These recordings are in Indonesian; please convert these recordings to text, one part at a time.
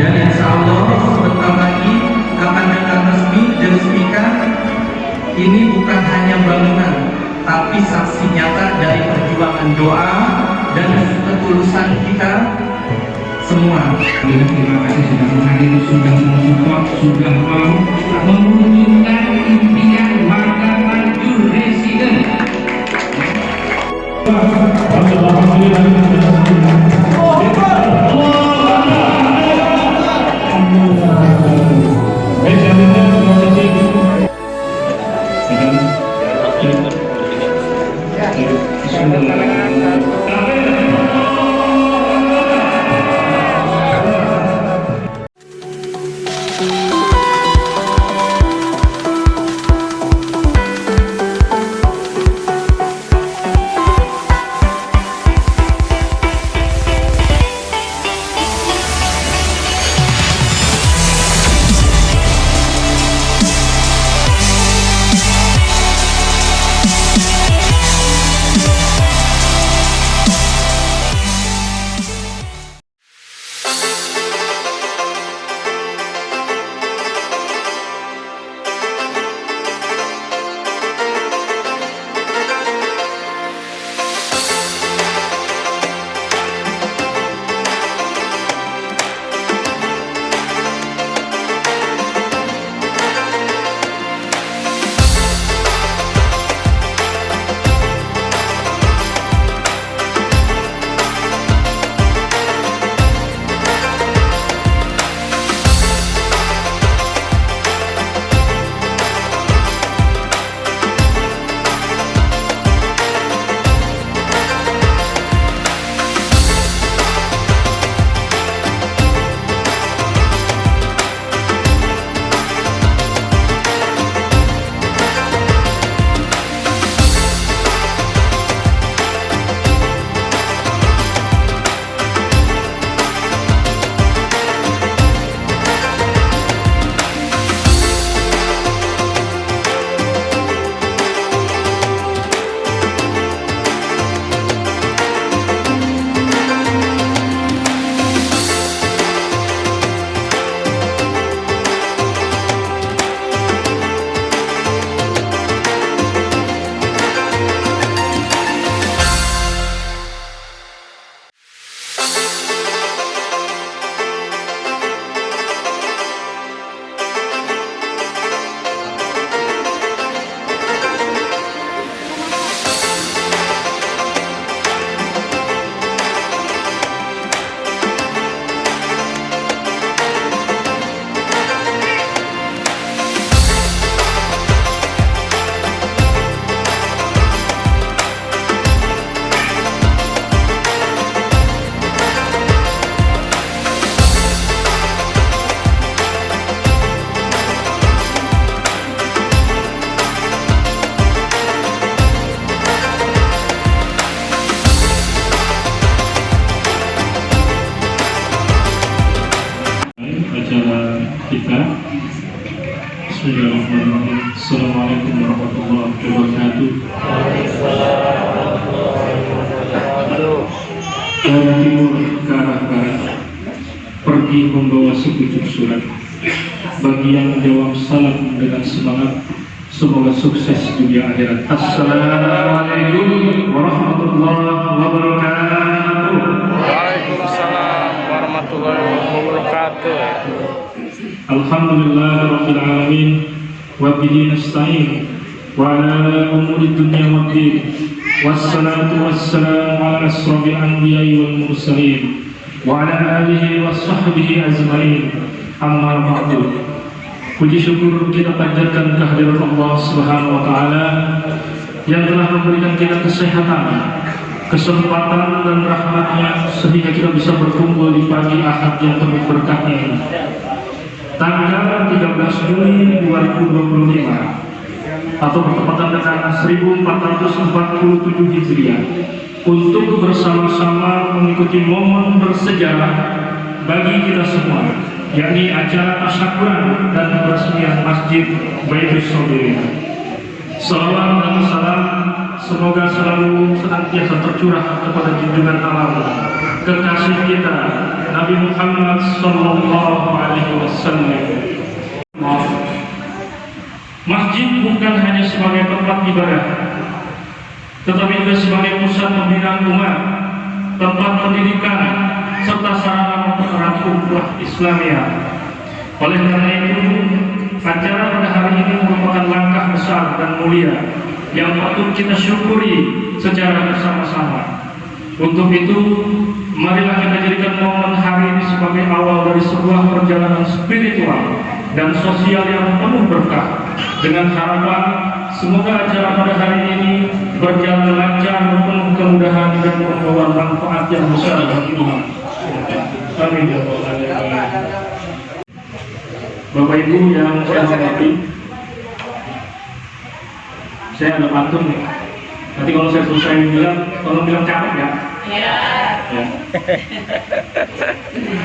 Dan insya Allah sebentar lagi akan datang resmi diresmikan. Ini bukan hanya bangunan, tapi saksi nyata dari perjuangan doa dan ketulusan kita semua. Terima kasih sudah menghadiri, sudah mensupport, sudah mau mewujudkan impian warga Madiun Residen. Acara kita. Bismillahirrahmanirrahim. Assalamualaikum warahmatullahi wabarakatuh. Dari timur ke arah barat, pergi membawa sepucuk surat. Bagi yang menjawab salam dengan semangat, semoga sukses dunia akhirat. Assalamualaikum warahmatullahi wabarakatuh. Waalaikumsalam warahmatullahi wabarakatuh. Alhamdulillah rabbil alamin wa bihi nasta'in wa ala umuri dunya waddin wassalatu wassalamu ala asrofil anbiya'i wal mursalin wa ala alihi wa sahbihi ajma'in. Amma ba'du. Puji syukur kita panjatkan kehadirat Allah Subhanahu wa taala yang telah memberikan kita kesehatan, kesempatan dan rahmatnya sehingga kita bisa berkumpul di pagi Ahad yang penuh berkahnya ini. Tanggal 13 Juli 2025 atau bertepatan dengan 1447 Hijriah untuk bersama-sama mengikuti momen bersejarah bagi kita semua, yakni acara tasyakuran dan peresmian Masjid Baitus Sabirin. Salawat dan salam semoga selalu senantiasa tercurah kepada junjungan alam, kekasih kita Nabi Muhammad sallallahu alaihi wasallam. Masjid bukan hanya sebagai tempat ibadah, tetapi juga sebagai pusat pembinaan umat, tempat pendidikan, serta sarana mempererat ukhuwah Islamiyah. Oleh karena itu, acara pada hari ini merupakan langkah besar dan mulia yang patut kita syukuri secara bersama-sama. Untuk itu, marilah kita jadikan momen hari ini sebagai awal dari sebuah perjalanan spiritual dan sosial yang penuh berkah, dengan harapan semoga acara pada hari ini berjalan lancar, penuh kemudahan dan membawa manfaat yang besar bagi umat. Amin ya rabbal alamin. Bapak Ibu yang saya hormati, saya ada pantun nih. Nanti kalau saya selesai bilang, tolong bilang cakep ya. Ya.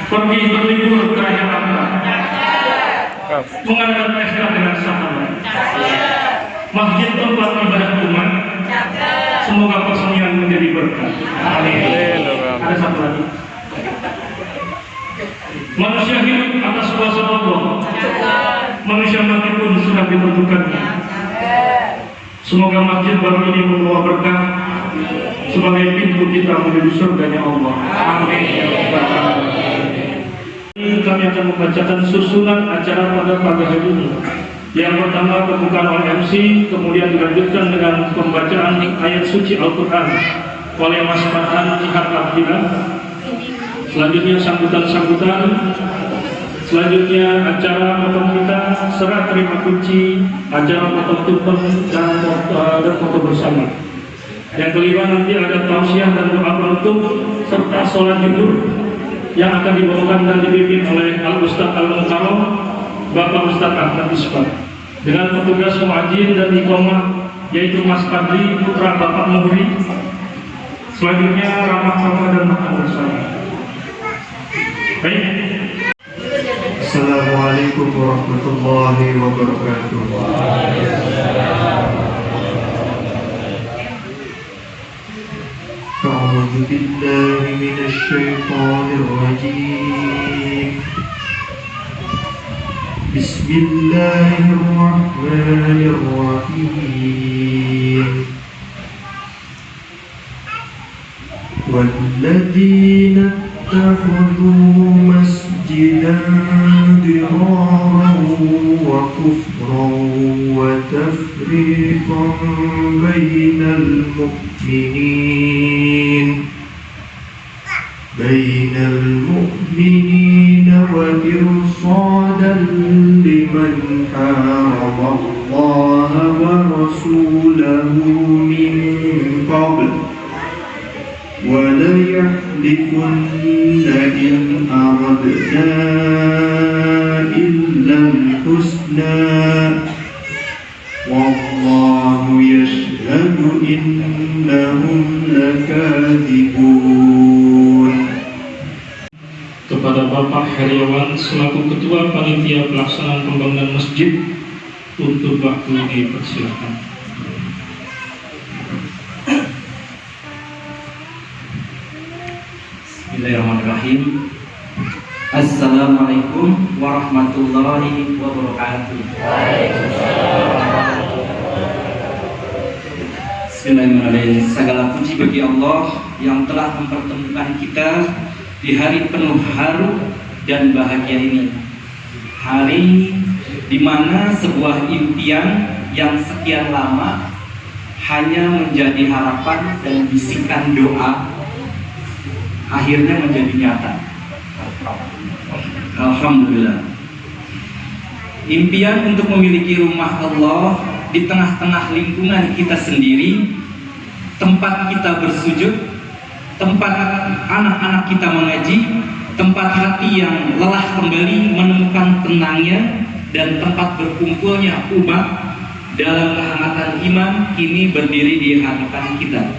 Pergi berlibur ke Jakarta, mengadakan pesta dengan sahabat, masjid tempat ibadah umat. Semoga persenian menjadi berkah. Amin. Ada satu lagi. Manusia hidup atas kuasa Allah. Manusia mati pun sudah ditentukannya. Semoga masjid baru ini membawa berkah sebagai pintu kita menuju surganya Allah. Amin. Kami akan membacakan susunan acara pada pagi hari ini. Yang pertama pembukaan oleh MC, kemudian dilanjutkan dengan pembacaan ayat suci Al-Quran oleh Mas Farhan Jihad Abdillah. Selanjutnya sambutan-sambutan. Selanjutnya acara potong kita, serah terima kunci, acara potong tumpeng dan foto bersama. Yang kelima nanti ada tausiah dan doa penutup serta sholat zuhur yang akan dibawakan dan dipimpin oleh Al-Ustaz Al-Mukarram Bapak Ustaz Ahmad Isfar dengan petugas muadzin dan iqamah yaitu Mas Fadli putra Bapak Muhri. Selanjutnya ramah-ramah dan makan bersama. Baik. Assalamualaikum warahmatullahi wabarakatuh. A'udzu billahi minasy syaithanir rajim. Bismillahirrahmanirrahim. Walladzina اتخذوا مسجدا ضرارا وكفرا وتفريقا بين المؤمنين وإرصادا لمن حارب الله ورسوله من قبل وليحلفن إن أردنا إلا الحسنى والله يشهد إنهم لكاذبون. Kepada Bapak Heriawan selaku Ketua Panitia Pelaksanaan Pembangunan Masjid untuk waktu dipersilakan. Bismillahirrahmanirrahim. Assalamualaikum warahmatullahi wabarakatuh. Bismillahirrahmanirrahim. Segala puji bagi Allah yang telah mempertemukan kita di hari penuh haru dan bahagia ini. Hari di mana sebuah impian yang sekian lama hanya menjadi harapan dan bisikan doa akhirnya menjadi nyata. Alhamdulillah. Impian untuk memiliki rumah Allah di tengah-tengah lingkungan kita sendiri, tempat kita bersujud, tempat anak-anak kita mengaji, tempat hati yang lelah kembali menemukan tenangnya, dan tempat berkumpulnya umat dalam kehangatan iman kini berdiri di hadapan kita.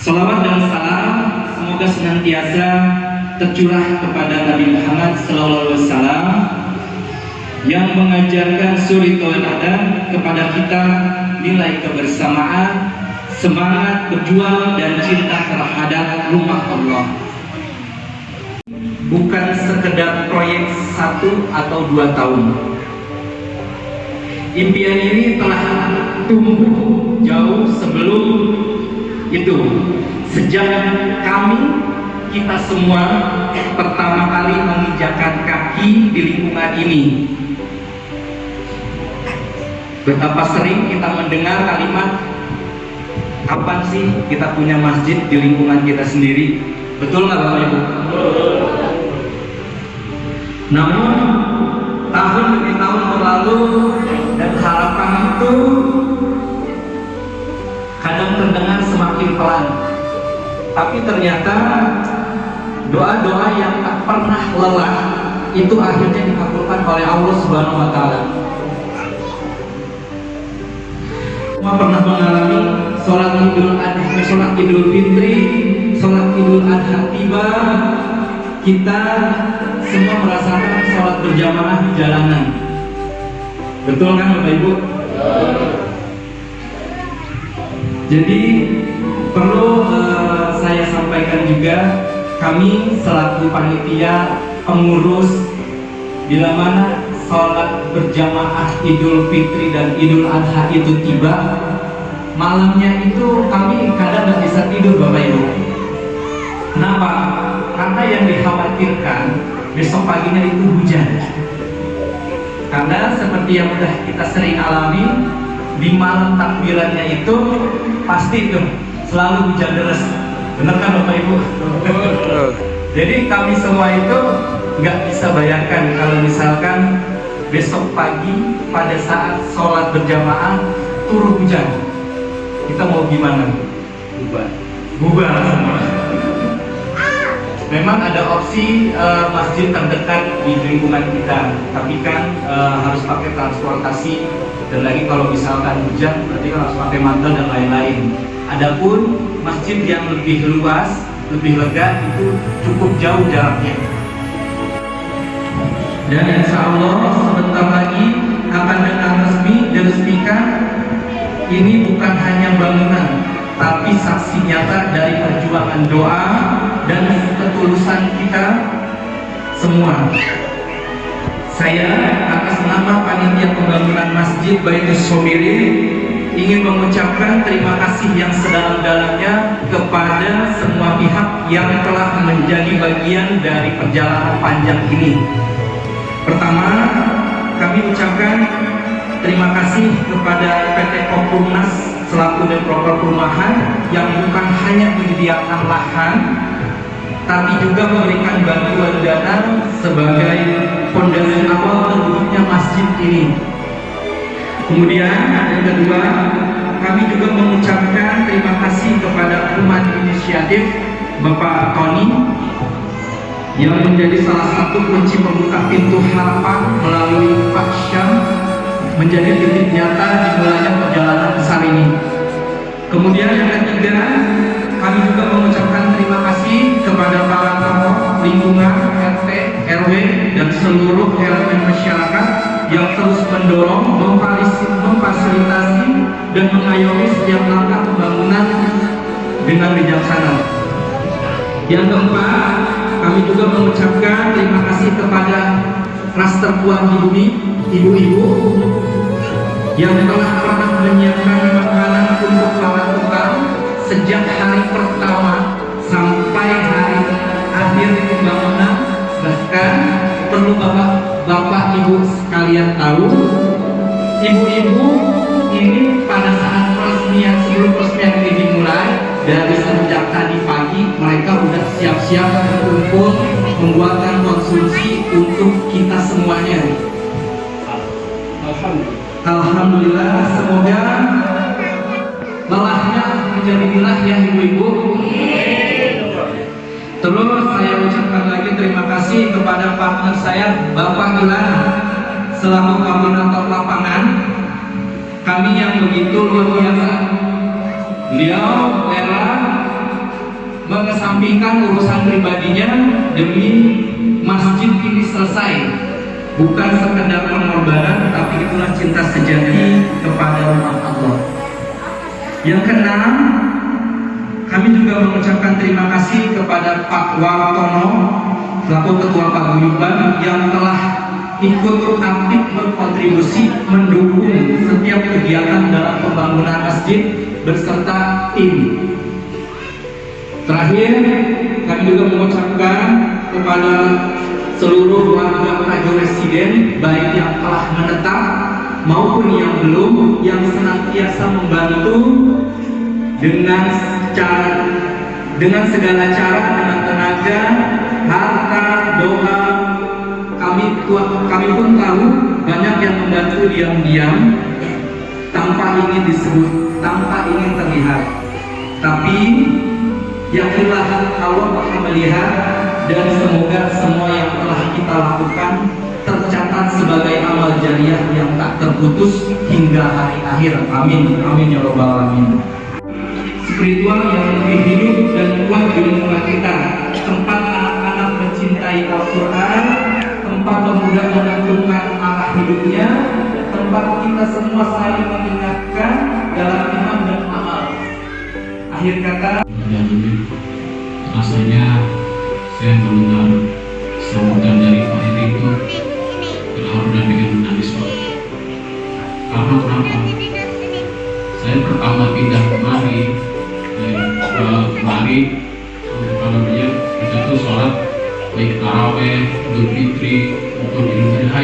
Salawat dan salam semoga senantiasa tercurah kepada Nabi Muhammad SAW yang mengajarkan suri tauladan kepada kita nilai kebersamaan, semangat berjuang dan cinta terhadap rumah Allah. Bukan sekedar proyek 1 atau 2 tahun. Impian ini telah tumbuh jauh sebelum itu. Sejak kita semua pertama kali menginjakkan kaki di lingkungan ini. Betapa sering kita mendengar kalimat, kapan sih kita punya masjid di lingkungan kita sendiri? Betul nggak Bapak Ibu? Namun tahun demi tahun berlalu dan harapan itu kadang terdengar semakin pelan. Tapi ternyata doa-doa yang tak pernah lelah itu akhirnya dikabulkan oleh Allah Subhanahu wa Ta'ala. Semua pernah mengalami sholat Idul Fitri, sholat Idul Adha tiba, kita semua merasakan sholat berjamaah di jalanan. Betul kan Bapak Ibu? Jadi perlu saya sampaikan juga, kami selaku panitia pengurus, bila mana sholat berjamaah Idul Fitri dan Idul Adha itu tiba, malamnya itu kami kadang nggak bisa tidur Bapak Ibu. Kenapa? Karena yang dikhawatirkan besok paginya itu hujan. Karena seperti yang udah kita sering alami, di malam takbirannya itu pasti itu selalu hujan deras. Benar kan Bapak Ibu? Jadi kami semua itu nggak bisa bayangkan kalau misalkan besok pagi pada saat sholat berjamaah turun hujan, kita mau gimana? Bubar semua. Memang ada opsi masjid terdekat di lingkungan kita, tapi kan harus pakai transportasi, dan lagi kalau misalkan hujan berarti kan harus pakai mantel dan lain-lain. Adapun masjid yang lebih luas, lebih lega itu cukup jauh jaraknya. Dan insya Allah sebentar lagi akan dengan resmi diresmikan. Ini bukan hanya bangunan, tapi saksi nyata dari perjuangan doa dan ketulusan kita semua. Saya atas nama panitia pembangunan Masjid Baitus Somirin ingin mengucapkan terima kasih yang sedalam-dalamnya kepada semua pihak yang telah menjadi bagian dari perjalanan panjang ini. Pertama, kami ucapkan terima kasih kepada PT Kopumnas selaku developer perumahan yang bukan hanya menyediakan lahan, tapi juga memberikan bantuan dana sebagai fondasi awal terwujudnya masjid ini. Kemudian yang kedua, kami juga mengucapkan terima kasih kepada Human Initiative Bapak Tony yang menjadi salah satu kunci pembuka pintu harapan melalui Pak Syam menjadi titik nyata dimulainya perjalanan besar ini. Kemudian yang ketiga, kami juga mengucapkan terima kasih kepada para tokoh lingkungan RT, RW, dan seluruh elemen masyarakat yang terus mendorong, memfasilitasi, dan mengayomi setiap langkah pembangunan dengan bijaksana. Yang keempat, kami juga mengucapkan terima kasih kepada Klaster Puan di Bumi, ibu-ibu yang telah pernah menyiapkan makanan untuk para tukang sejak hari pertama sampai hari akhir pembangunan. Bahkan perlu bapak ibu sekalian tahu, ibu-ibu ini pada saat peresmian, sebelum peresmian ini dimulai, dari sejak tadi pagi mereka sudah siap-siap berkumpul membuatkan konsumsi untuk kita semuanya. Alhamdulillah, semoga lelahnya menjadi milah ya ibu-ibu. Terus saya ucapkan lagi terima kasih kepada partner saya Bapak Ilan selaku koordinator lapangan kami yang begitu luar biasa. Beliau rela mengesampingkan urusan pribadinya demi masjid ini selesai. Bukan sekedar pengorbanan, tapi itulah cinta sejati kepada rumah Allah. Yang keenam, kami juga mengucapkan terima kasih kepada Pak Wartono selaku Ketua Paguyuban yang telah ikut aktif berkontribusi mendukung setiap kegiatan dalam pembangunan masjid beserta tim. Terakhir, kami juga mengucapkan kepada seluruh warga Prajo Residen, baik yang telah menetap maupun yang belum, yang senantiasa membantu dengan segala cara, dengan tenaga, harta, doa. Kami pun tahu banyak yang membantu diam-diam tanpa ingin disebut, tanpa ingin terlihat. Tapi yakinlah Allah akan melihat, dan semoga semua yang telah kita lakukan tercatat sebagai amal jariah yang tak terputus hingga hari akhir. Amin, amin ya robbal alamin. Spiritual yang lebih hidup dan kuat di lingkungan kita, tempat anak-anak mencintai Al-Quran, tempat pemuda menentukan arah hidupnya, tempat kita semua saling mengingatkan dalam iman dan amal. Akhir kata, rasanya saya mendengar sambutan dari Pak Heri itu terharu dan bikin menangis, Pak. Karena kenapa? Saya pertama pindah kemari, kita tuh sholat baik taraweh, Idul Fitri, maupun Idul Adha,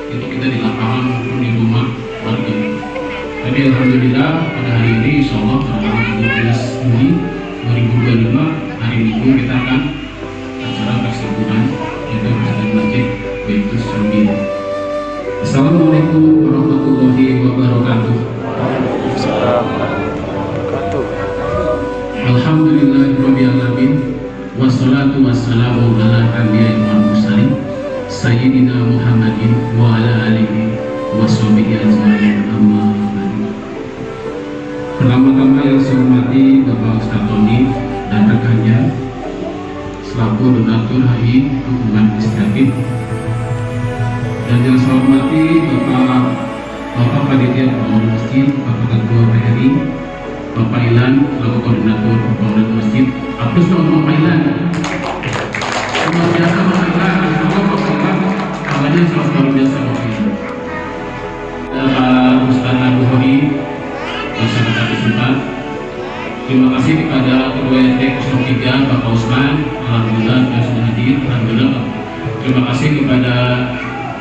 itu kita di lapangan maupun di rumah warga. Tapi alhamdulillah pada hari ini, insya Allah pada tanggal 12 Juni 2025 hari Minggu kita akan acara persekutuan yaitu Ramadan Masjid Baitul Syarbil. Assalamualaikum warahmatullahi wabarakatuh. Alhamdulillahirabbil alamin wassalatu wassalamu ala anbiya'i wal mursalin sayyidina Muhammadin wa ala alihi washabihi ajmain, amma ba'du. Pertama-tama yang saya hormati Bapak Ustadz Tony dan rekannya selaku donatur HI Dukungan Inisiatif, dan yang saya hormati Bapak Panitia Pembangunan Masjid, Bapak Ketua PRI, Bapak Ilan selaku Koordinator Pembangunan Masjid. Aplaus dong Bapak Ilan. Luar biasa Bapak Ilan. Bapak Ilan kabarnya sangat luar biasa Bapak Ilan. Pak Ustadz Abu Hori masyarakat Sultan. Terima kasih kepada Ketua RT 03 Bapak Usman, alhamdulillah sudah hadir. Alhamdulillah. Terima kasih kepada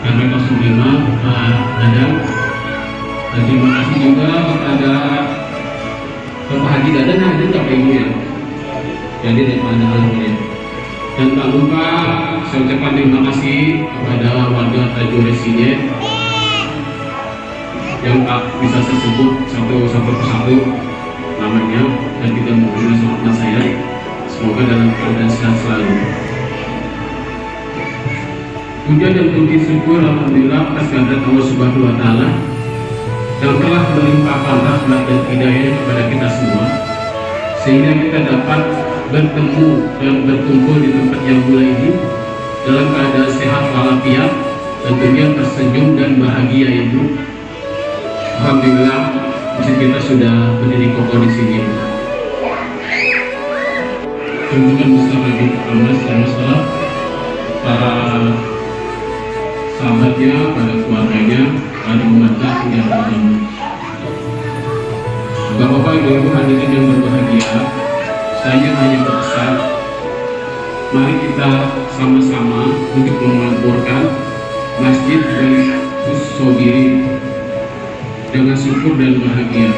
RW 05 Pak Dadang. Dan terima kasih juga kepada Bapak Haji Dadan yang hadir Bapak Ibu ya. Jadi daripada alhamdulillah. Dan tak lupa saya ucapkan terima kasih kepada warga Prajo Residen yang tak bisa saya sebut satu persatu namanya dan tidak mungkin sama saya. Semoga dalam keadaan sehat selalu. Puja dan puji syukur alhamdulillah atas kehadirat Allah Subhanahu wa taala yang telah melimpahkan rahmat dan hidayah kepada kita semua, sehingga kita dapat bertemu dan berkumpul di tempat yang mulia ini dalam keadaan sehat walafiat, tentunya tersenyum dan bahagia ya Bu. Alhamdulillah masjid kita sudah berdiri kokoh di sini. Kunjungan besar bagi Muhammad SAW, para sahabatnya, pada keluarganya, pada umatnya hingga bertemu. Bapak-bapak, ibu-ibu hadirin yang berbahagia, saya hanya berpesan, mari kita sama-sama untuk mengaturkan Masjid Baitul Syarbil dengan syukur dan bahagia.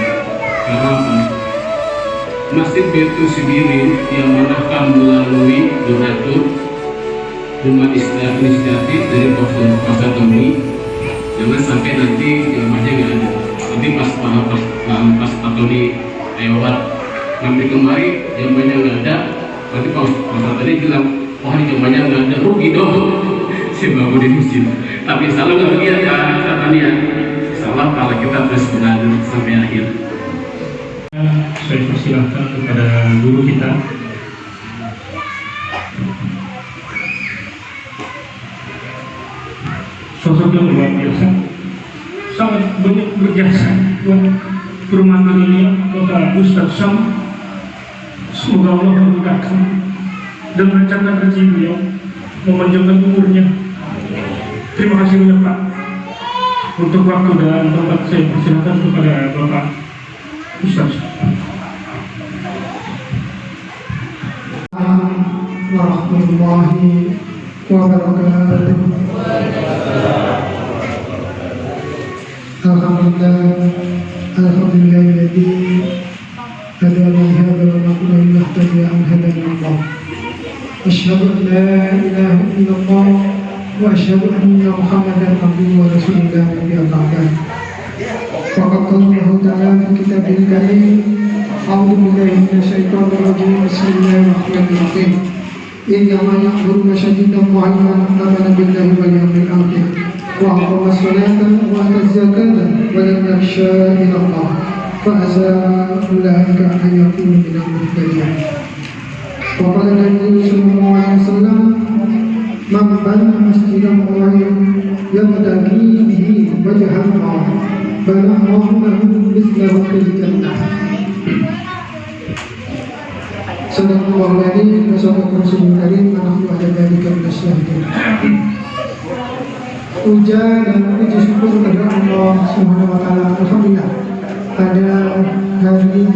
Karena apa? Masjid Baitul Syarbil yang manakah melalui donatur rumah inisiatif dari Pak Tony. Jangan sampai nanti jamaahnya nggak ada. Nanti pas Pak Tony lewat ngambil kemari jamaahnya nggak ada. Nanti Pak Tony bilang, wah ini jamaahnya nggak ada, rugi dong. Si bangun di masjid. Tapi salah nggak rugi ya Pak Tony ya. Salah kalau kita terus berlanjut sampai akhir. Saya persilahkan kepada guru kita. Sosok yang luar biasa, sangat banyak berjasa buat perumahan ini Bapak Ustaz Sam, semoga Allah memudahkan dan melancarkan rezeki beliau, memanjangkan umurnya. Terima kasih banyak Pak. Untuk waktu dan tempat saya persilakan kepada Bapak Ustaz. Warahmatullahi wabarakatuh. Alhamdulillahilladzi hadana li hadza wa ma kunna linahtadiya an hadana Allah. Asyhadu an la ilaha illallah wa asyhadu anna Muhammadan abduhu wa rasuluhu nabiyya ba'da. Faqad qala Allah ta'ala fi kitabil karim, a'udzu billahi minasyaitonir rajim. Bismillahirrahmanirrahim. Innama ya'muru masajidallahi wa amana billahi wal yawmil akhir wa aqama as-salata wa ata az-zakata wa lam yakhsha illa Allah fa asa ulaika an yakunu minal muhtadin. Wa qala Nabi sallallahu alaihi wasallam, man bana masjidan yabtaghi bihi wajha Allah bana Allahu lahu mithlahu fil jannah. Sallallahu alaihi wasallam Rasulul Karim, nahnu ala dzalika minasyahidin. Puja dan puji syukur kepada Allah Subhanahu wa taala. Alhamdulillah pada hari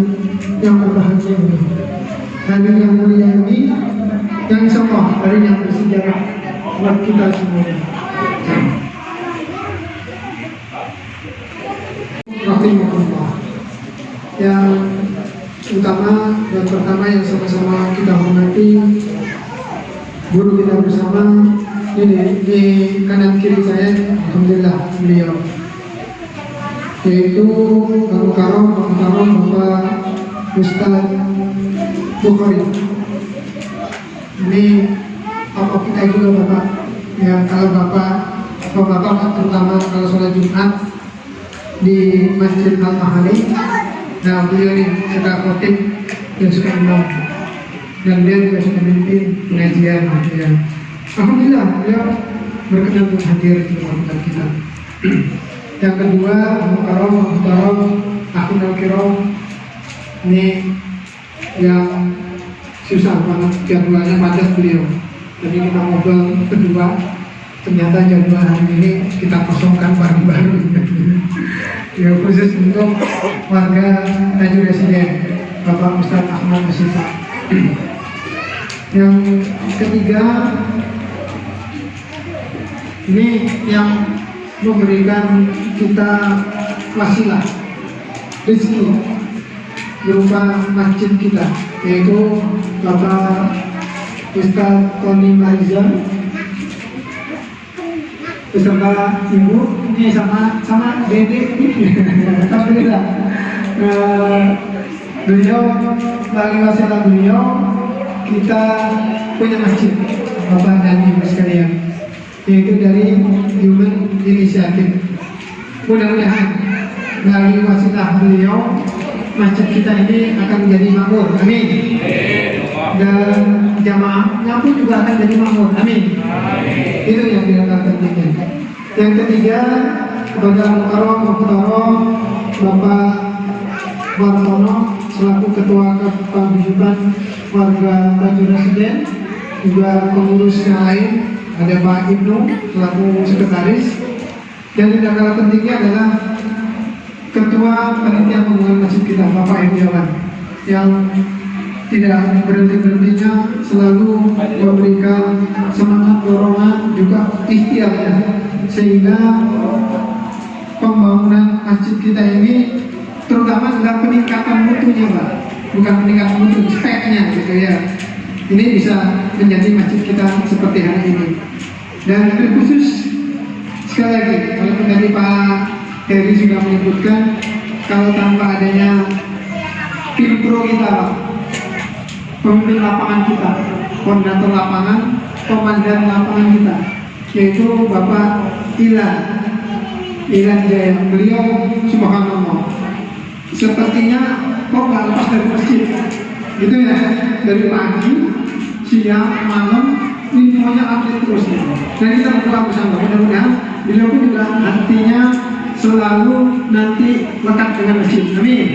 yang berbahagia ini, hari yang mulia ini, yang insyaallah hari yang bersejarah buat kita semua. Rahimahullah. Yang utama dan pertama yang sama-sama kita hormati guru kita bersama ini di kanan kiri saya, alhamdulillah beliau, yaitu Abu Karom Bapak Ustaz Bukhari. Ini apa kita juga Bapak, ya kalau Bapak terutama kalau sholat Jumat di Masjid Al-Mahali. Nah, beliau ini sudah khotib dan sudah imam, dan dia juga sudah memimpin pengajian. Ya. Alhamdulillah beliau berkenan untuk hadir di tempat kita. Yang kedua, Mukarram, Akhun Al-Kiram, ini yang susah banget jadwalnya padat beliau. Jadi kita ngobrol kedua, ternyata jadwal hari ini kita kosongkan baru-baru. Ya, khusus untuk warga Tanjung Residen, Bapak Ustaz Ahmad Asifa. Yang ketiga, ini yang memberikan kita wasilah rezeki berupa masjid kita, yaitu Bapak Ustaz Tony Mariza beserta ibu ini sama Dede. Alhamdulillah beliau lagi wasilah beliau, kita punya masjid Bapak dan Ibu sekalian, yaitu dari Human Initiative. Mudah-mudahan melalui wasilah beliau masjid kita ini akan menjadi makmur, amin. Dan jamaahnya pun juga akan jadi makmur, amin. Itu yang diharapkan pentingnya. Yang ketiga, kepada Mukarram Bapak Wartono selaku Ketua Kepaguyuban Warga Tanjung Residen, juga pengurus yang lain, ada Pak Ibnu selaku Sekretaris, dan tidak kalah pentingnya adalah Ketua Panitia Pembangunan Masjid kita, Bapak Iryawan, yang tidak berhenti-berhentinya selalu memberikan semangat, dorongan, juga ikhtiarnya, sehingga pembangunan masjid kita ini terutama adalah peningkatan mutunya Pak, bukan peningkatan mutu, speknya gitu ya. Ini bisa menjadi masjid kita seperti hari ini. Dan terkhusus sekali lagi, walaupun tadi Pak Heri sudah menyebutkan, kalau tanpa adanya tim pro kita, pemimpin lapangan kita, koordinator lapangan, komandan lapangan kita, yaitu Bapak Ilan Jaya, beliau subhanallah sepertinya kok nggak lepas dari masjid gitu ya, dari pagi, siang, malam, ini semuanya update terus ya. Dan kita berdoa bersama, mudah-mudahan beliau pun juga hatinya selalu nanti lekat dengan masjid. Amin.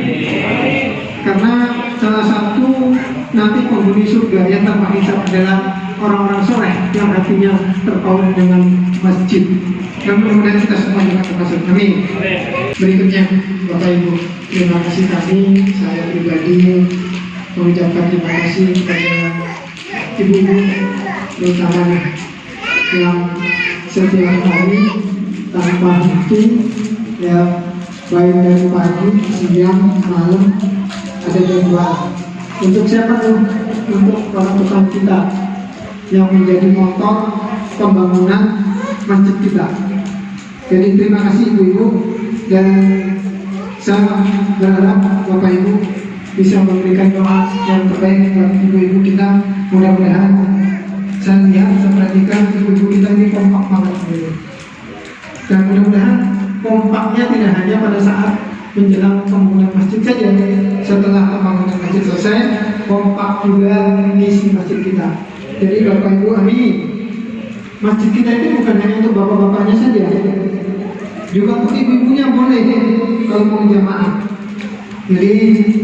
Karena salah satu nanti penghuni surga yang terhisab adalah orang-orang soleh yang hatinya terpaut dengan masjid. Dan mudah-mudahan kita semua juga termasuk. Amin. Berikutnya, Bapak Ibu, terima kasih kami, saya pribadi mengucapkan terima kasih kepada ibu-ibu, terutama yang setiap hari tanpa henti, ya, baik dari pagi, siang, malam, ada jadwal. Untuk siapa tuh? Untuk para tukang kita yang menjadi motor pembangunan masjid kita. Jadi terima kasih ibu-ibu, dan saya berharap Bapak Ibu bisa memberikan doa yang terbaik bagi ibu-ibu kita. Mudah-mudahan saya lihat, saya perhatikan ibu-ibu kita ini kompak banget, dan mudah-mudahan kompaknya tidak hanya pada saat menjelang pembangunan masjid saja. Setelah pembangunan masjid selesai, kompak juga mengisi masjid kita. Jadi Bapak Ibu, amin. Masjid kita itu bukan hanya untuk bapak-bapaknya saja, juga untuk ibu-ibunya boleh kalau mau jamaah. Jadi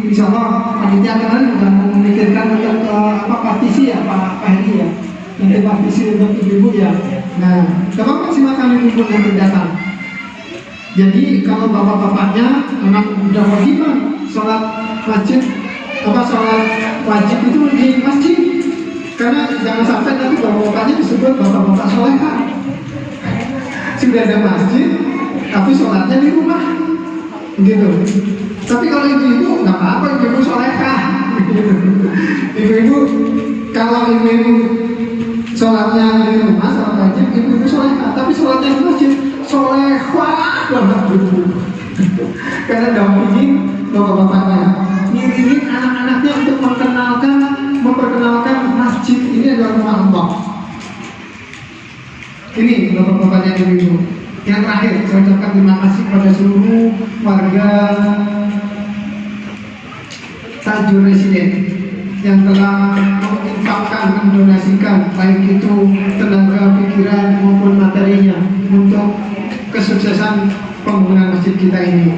insya Allah panitia kalian sudah memikirkan untuk partisi ya Pak Heri ya, nanti partisi untuk ibu-ibu ya. Nah, kapan maksimalkan ibu-ibu nanti datang. Jadi kalau bapak-bapaknya memang sudah wajib sholat masjid, sholat wajib itu di masjid. Karena jangan sampai nanti bapak-bapaknya disebut bapak-bapak solehah. Sudah ada masjid, tapi sholatnya di rumah, gitu. Tapi kalau ibu-ibu nggak apa-apa, ibu-ibu solehah. Ibu-ibu, kalau ibu-ibu sholatnya di rumah, sholat wajib, ibu-ibu solehah. Tapi sholatnya di masjid, solehah banget. Karena dampingin bapak-bapaknya, ngirimin anak-anaknya untuk memperkenalkan masjid ini adalah rumah Allah. Ini bapak-bapaknya ibu-ibu. Yang terakhir, saya ucapkan terima kasih kepada seluruh warga Tajur Residen yang telah menginfakkan, mendonasikan baik itu tenaga, pikiran maupun materinya untuk kesuksesan pembangunan masjid kita ini.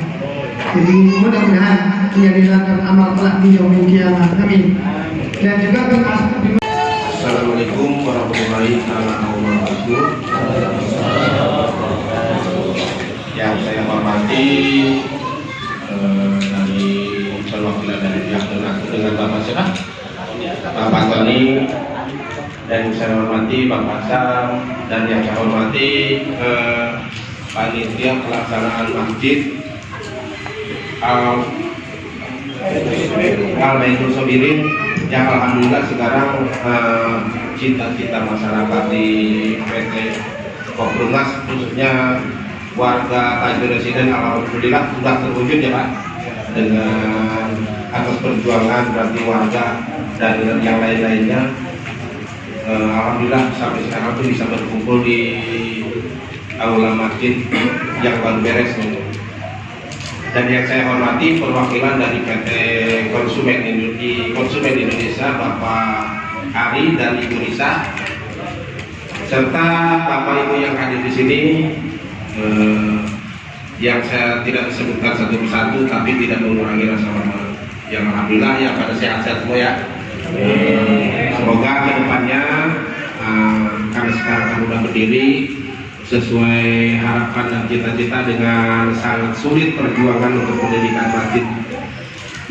Jadi mudah-mudahan menjadi ladang amal kelak di yaumil qiyamah. Amin. Dan juga Assalamualaikum warahmatullahi wabarakatuh. Yang saya hormati dari perwakilan dari pihak donasi dengan Bapak siapa? Bapak Tony, dan saya hormati Bapak Sam, dan yang saya hormati panitia pelaksanaan masjid Al-Baitul Sobirin yang alhamdulillah sekarang cita-cita masyarakat di PT Koprumas khususnya warga Tajur Residen alhamdulillah sudah terwujud ya Pak, dengan atas perjuangan berarti warga dan yang lain-lainnya alhamdulillah sampai sekarang itu bisa berkumpul di aula masjid yang baru beres. Dan yang saya hormati perwakilan dari PT Konsumen Indonesia Bapak Ari dan Ibu Risa, serta Bapak Ibu yang hadir di sini, yang saya tidak sebutkan satu persatu tapi tidak mengurangi rasa hormat. Yang alhamdulillah ya pada sehat-sehat semua ya. Semoga kedepannya karena sekarang kamu sudah berdiri sesuai harapan dan cita-cita dengan sangat sulit perjuangan untuk mendirikan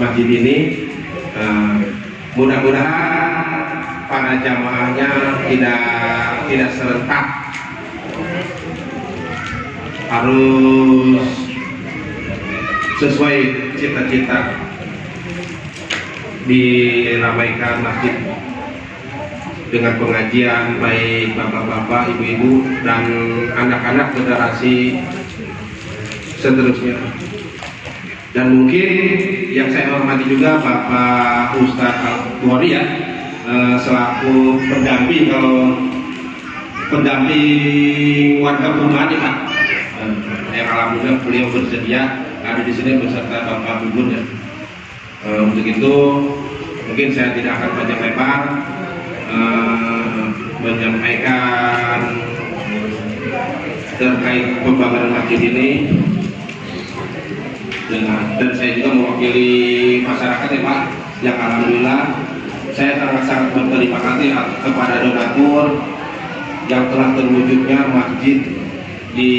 masjid ini, mudah-mudahan para jamaahnya tidak serentak, harus sesuai cita-cita diramaikan masjid dengan pengajian baik bapak-bapak, ibu-ibu, dan anak-anak generasi seterusnya. Dan mungkin yang saya hormati juga Bapak Ustadz Al-Bukhari ya, selaku pendamping warga perumahan ya Pak. Yang alhamdulillah beliau bersedia ada di sini beserta Bapak Bubun ya. Untuk itu mungkin saya tidak akan panjang lebar menyampaikan terkait pembangunan masjid ini. dan saya juga mewakili masyarakat ya Pak, yang alhamdulillah saya sangat berterima kasih kepada donatur yang telah terwujudnya masjid di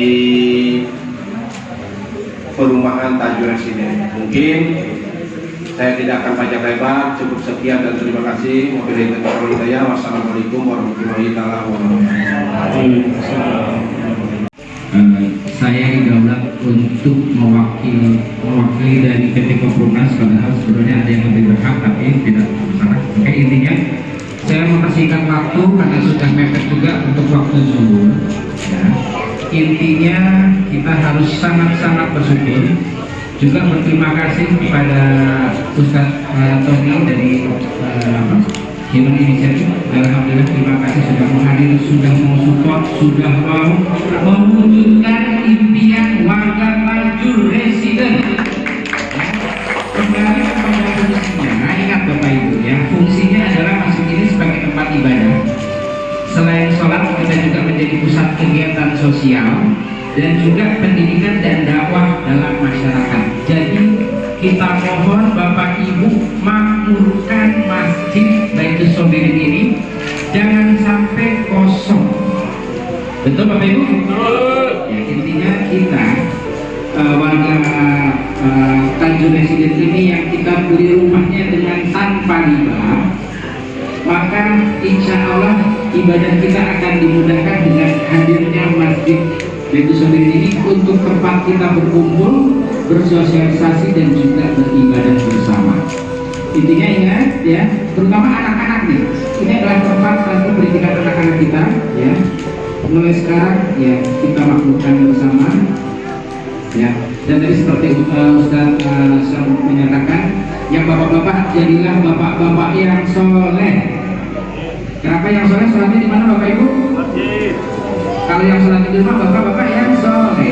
perumahan Tajur Residen. Mungkin saya tidak akan panjang lebar, cukup sekian dan terima kasih. Wassalamualaikum warahmatullahi wabarakatuh. Saya didaulat untuk mewakili dari PT Koprunas, padahal sebenarnya ada yang lebih berhak tapi tidak masalah. Oke, intinya saya mempersingkat waktu karena sudah mepet juga untuk waktu zuhur. Ya. Intinya kita harus sangat-sangat bersyukur, juga berterima kasih kepada Ustadz Tony dari Human Initiative. Alhamdulillah, terima kasih sudah menghadiri, sudah mau support, sudah mau mewujudkan impian warga Tajur Residen. Kembali kepada fungsinya, ingat Bapak Ibu ya, fungsinya adalah masjid ini sebagai tempat ibadah. Selain sholat, kita juga menjadi pusat kegiatan sosial dan juga pendidikan dan dakwah dalam masyarakat. Jadi kita mohon Bapak Ibu makmurkan masjid Baitus Sobirin ini jangan sampai kosong. Betul Bapak Ibu? Betul. Ya, intinya kita warga Tajur Residen ini yang kita beli rumahnya dengan tanpa riba, maka insya Allah ibadah kita akan dimudahkan dengan hadirnya masjid Baitus Sobirin ini untuk tempat kita berkumpul, bersosialisasi dan juga beribadah bersama. Intinya ingat ya, terutama anak-anak nih, ini adalah tempat nanti pendidikan anak-anak kita ya. Mulai sekarang ya kita makmurkan bersama ya. Dan tadi seperti Ustaz menyatakan, yang bapak-bapak jadilah bapak-bapak yang soleh. Kenapa yang soleh? Sholatnya di mana Bapak Ibu? Kalau yang sholat di rumah bapak-bapak yang soleh.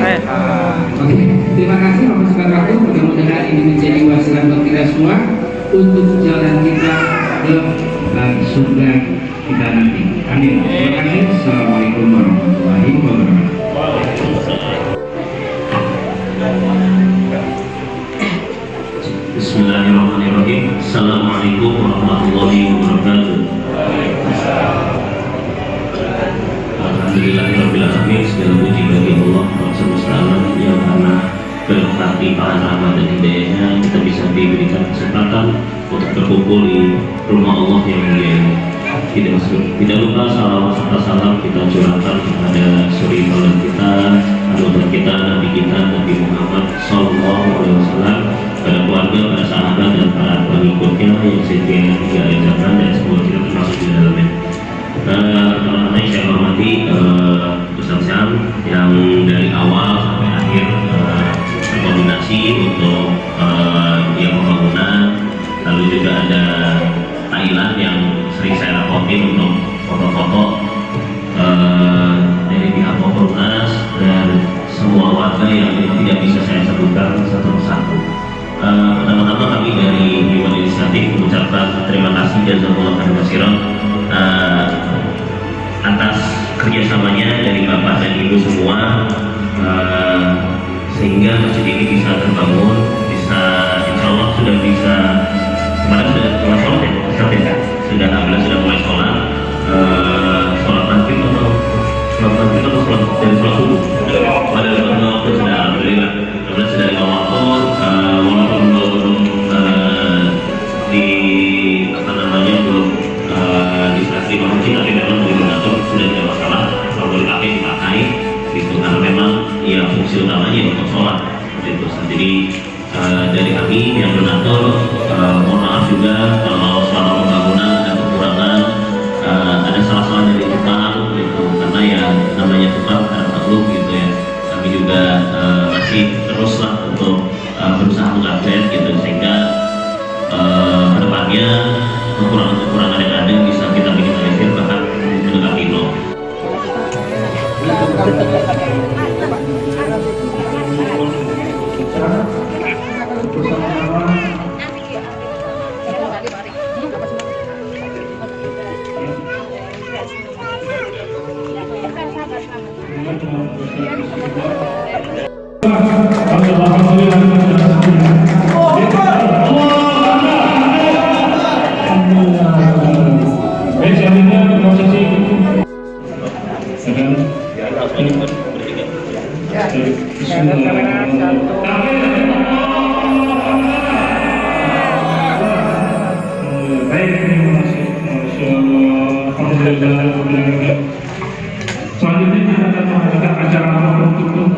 Oke, terima kasih Bapak Sekalian. Mudah-mudahan ini menjadi wasilah buat kita semua untuk jalan kita ke surga kita nanti. Amin. Terima kasih. Assalamualaikum warahmatullahi wabarakatuh. Bismillahirrahmanirrahim. Assalamualaikum warahmatullahi wabarakatuh. Alhamdulillahirrahmanirrahim. Segala puji bagi Allah semesta alam yang karena berkati pahala rahmat dan hidayahnya kita bisa diberikan kesempatan untuk berkumpul di rumah Allah yang mulia ini. Tidak lupa salawat serta salam kita curahkan kepada suri taulan kita, anugerah kita, Nabi kita, Nabi Muhammad Sallallahu Alaihi Wasallam, pada keluarga, para sahabat dan para pengikutnya yang setia hingga akhir zaman dan semua kita termasuk di dalamnya. Teman-teman yang saya hormati, Ustaz Syam yang dari awal sampai akhir berkoordinasi untuk yang pembangunan, lalu juga ada Thailand yang sering saya rapotin untuk foto-foto dari pihak Koprunas dan semua warga yang tidak bisa saya sebutkan satu persatu. Pertama-tama kami dari Human Initiative mengucapkan terima kasih jazakumullah khairan atas kerjasamanya dari Bapak dan Ibu semua, sehingga masjid ini bisa terbangun, bisa insya Allah sudah bisa kemarin sudah mulai sholat ya, sudah alhamdulillah sudah mulai sholat, sholat maghrib atau sholat dari sholat subuh pada waktu sudah alhamdulillah sudah lima waktu, walaupun belum di apa namanya belum diserahkan masjid, tapi memang dari donatur sudah tidak masalah kalau boleh pakai dipakai gitu, karena memang ya fungsi utamanya untuk sholat gitu. Jadi dari kami yang donatur mohon maaf juga kalau selama pembangunan ada kekurangan, ada salah-salah dari tukang gitu, karena ya namanya tukang ada makhluk gitu ya. Kami juga masih teruslah untuk berusaha mengupdate gitu, sehingga kedepannya kekurangan-kekurangan yang ada bisa kita minimalisir bahkan mendekati nol. Selanjutnya kita akan mengadakan acara untuk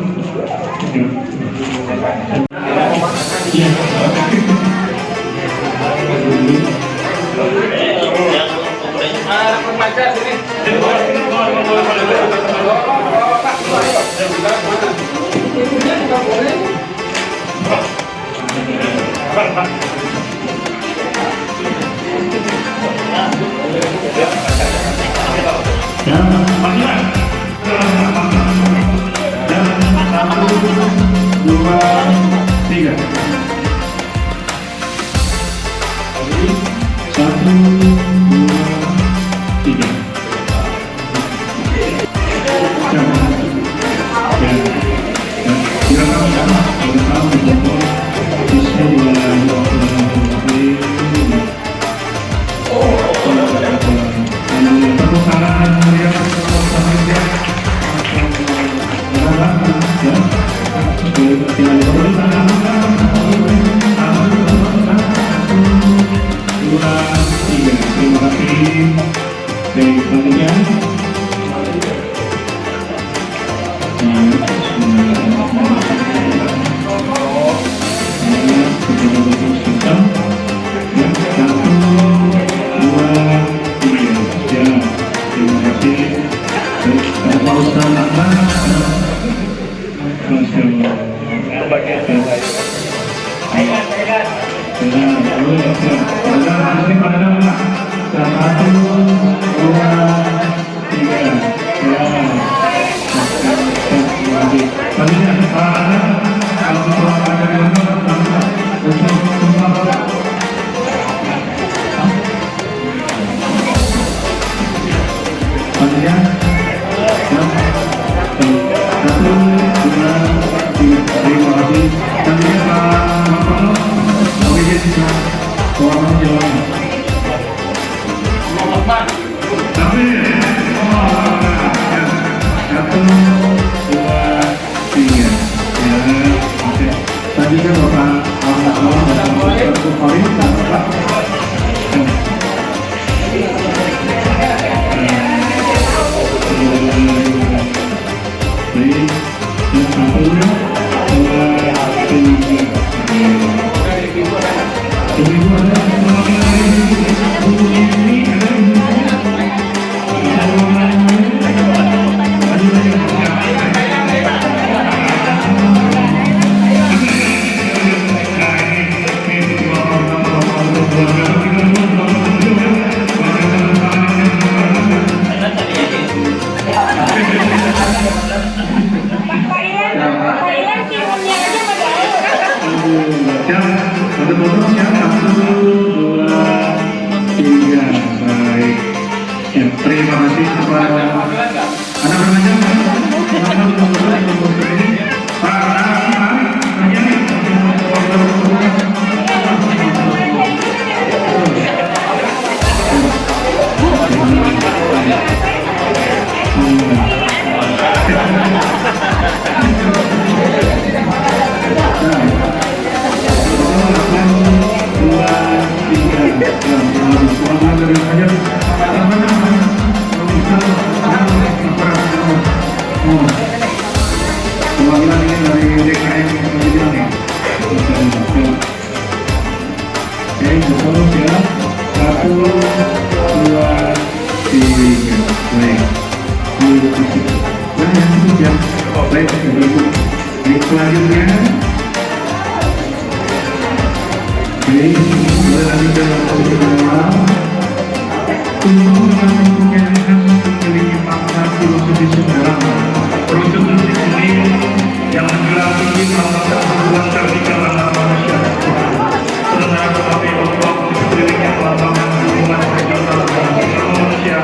terima kasih kepada anak remaja perwakilan ini dari DKM Kementerian nih. Oke, betul ya. 1, 2, 3. Baik. Nah, yang cukup ya. Baik, Ibu. Baik, selanjutnya. Oke, berlanjut ke posisi kedua. Untuk mempunyai memiliki makna filosofi sejarah. Proses musik ini yang menjelaskan makna hubungan vertikal antara manusia dan Tuhan. Sebenarnya tetapi Allah di sekelilingnya melambangkan hubungan horizontal antara manusia.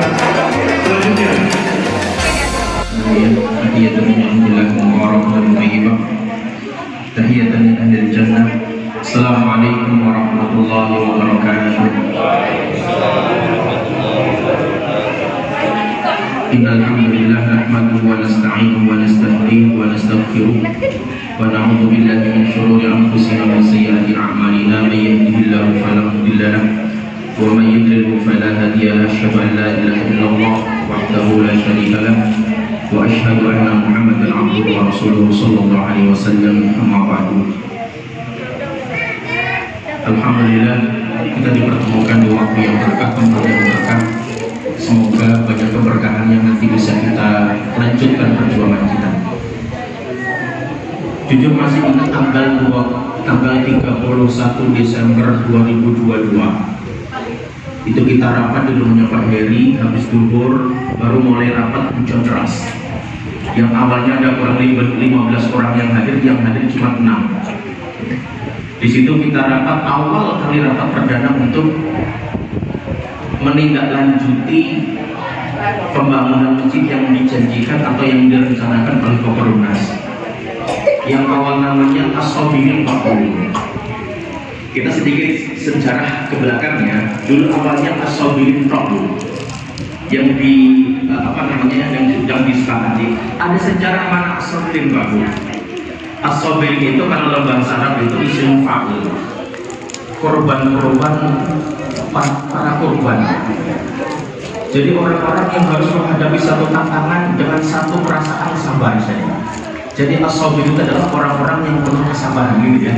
Selanjutnya. Hadiah warahmatullahi wabarakatuh. tahiyatan min ahlil jannah. Assalamualaikum warahmatullahi wabarakatuh. Innal hamdalillah nahmaduhu wa nasta'inuhu wa nasta'dinuhu wa nastaghfiruh wa na'udzu billahi min shururi anfusina wa sayyiati a'malina may yahdihillahu fala mudilla lahu wa may yudlil fala hadiya lahu. Asyhadu an la ilaha illallah wahdahu la syarika lahu wa asyhadu anna Muhammadan 'abduhu wa rasuluhu sallallahu alaihi wasallam. Amma ba'du. Alhamdulillah kita dipertemukan di waktu yang berkah, tempat yang berkah. Semoga banyak keberkahan yang nanti bisa kita lanjutkan perjuangan kita. Jujur masih ingat tanggal 31 Desember 2022. Itu kita rapat di rumahnya Pak Heri, habis duhur baru mulai rapat hujan deras. Yang awalnya ada kurang lebih 15 orang yang hadir cuma 6. Di situ kita rapat, awal kali rapat perdana untuk menindaklanjuti pembangunan masjid yang dijanjikan atau yang direncanakan oleh Kopernus, yang awal namanya As-Sabirin Pakul. Kita sedikit sejarah ke belakangnya. Dulu awalnya As-Sabirin Pakul yang yang disepakati. Ada sejarah mana As-Sabirin Pakul? As-Sabirin itu kalau dalam bahasa Arab itu isim fa'il, korban-korban, para korban. Jadi orang-orang yang harus menghadapi satu tantangan dengan satu perasaan sabar saja. Jadi as-sabir itu adalah orang-orang yang penuh kesabaran gitu ya.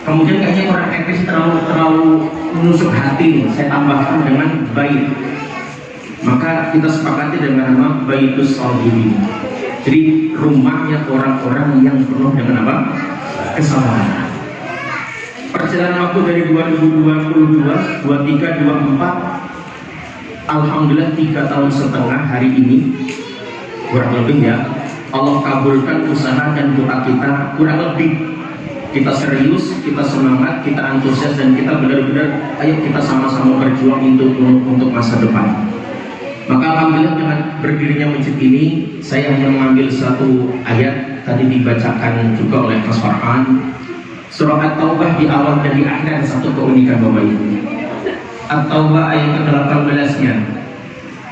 Kemudian kayaknya orang Inggris terlalu menusuk hati, saya tambahkan dengan bait. Maka kita sepakati dengan nama Baitus Sabirin. Jadi rumahnya orang-orang yang penuh dengan apa? Kesabaran. Perjalanan waktu dari 2022, 23, 24, alhamdulillah 3 tahun setengah hari ini kurang lebih ya, Allah kabulkan usaha dan doa kita. Kurang lebih kita serius, kita semangat, kita antusias, dan kita benar-benar ayo kita sama-sama berjuang untuk masa depan. Maka alhamdulillah dengan berdirinya masjid ini, saya hanya mengambil satu ayat tadi dibacakan juga oleh Mas Farhan. Surah At-Taubah di awal dan di akhir ada satu keunikan Bapak Ibu. At-Taubah ayat ke-18-nya,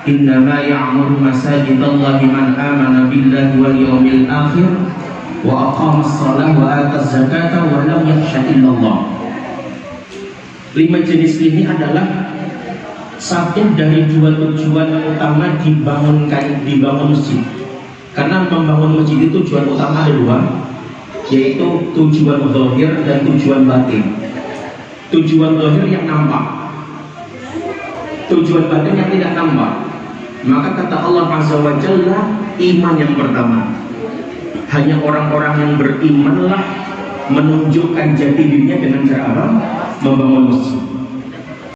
innama ya'muru masajidallahi man amana billahi wal yawmil akhir wa aqamas shalah wa ataz zakata wa lam yakhsha illallah. 5 jenis ini adalah satu dari 2 tujuan utama dibangun masjid. Karena membangun masjid itu tujuan utama ada 2, yaitu tujuan zahir dan tujuan batin. Tujuan zahir yang nampak, tujuan batin yang tidak nampak. Maka kata Allah Azza wa Jalla, iman yang pertama, hanya orang-orang yang berimanlah menunjukkan jati dirinya dengan cara apa? Membangun masjid.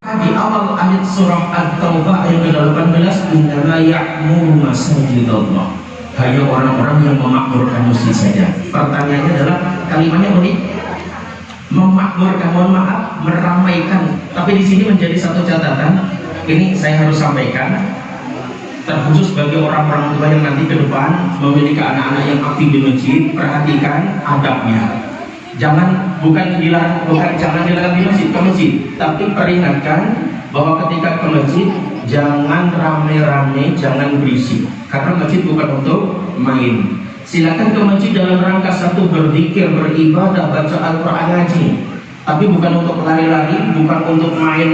Di awal ayat surah At-Taubah ayat ke-18, innama ya'muru masajidallah, hanya orang-orang yang memakmurkan masjid saja. Pertanyaannya adalah kalimatnya unik, memakmurkan, mohon maaf, meramaikan. Tapi di sini menjadi satu catatan, ini saya harus sampaikan, terkhusus bagi orang-orang tua yang nanti ke depan memiliki anak-anak yang aktif di masjid. Perhatikan adabnya. Jangan jangan dilarang di masjid, ke masjid, tapi peringatkan bahwa ketika ke masjid jangan rame-rame, jangan berisik, karena masjid bukan untuk main. Silakan ke masjid dalam rangka satu, berzikir, beribadah, baca Al-Quran, ngaji, tapi bukan untuk lari-lari, bukan untuk main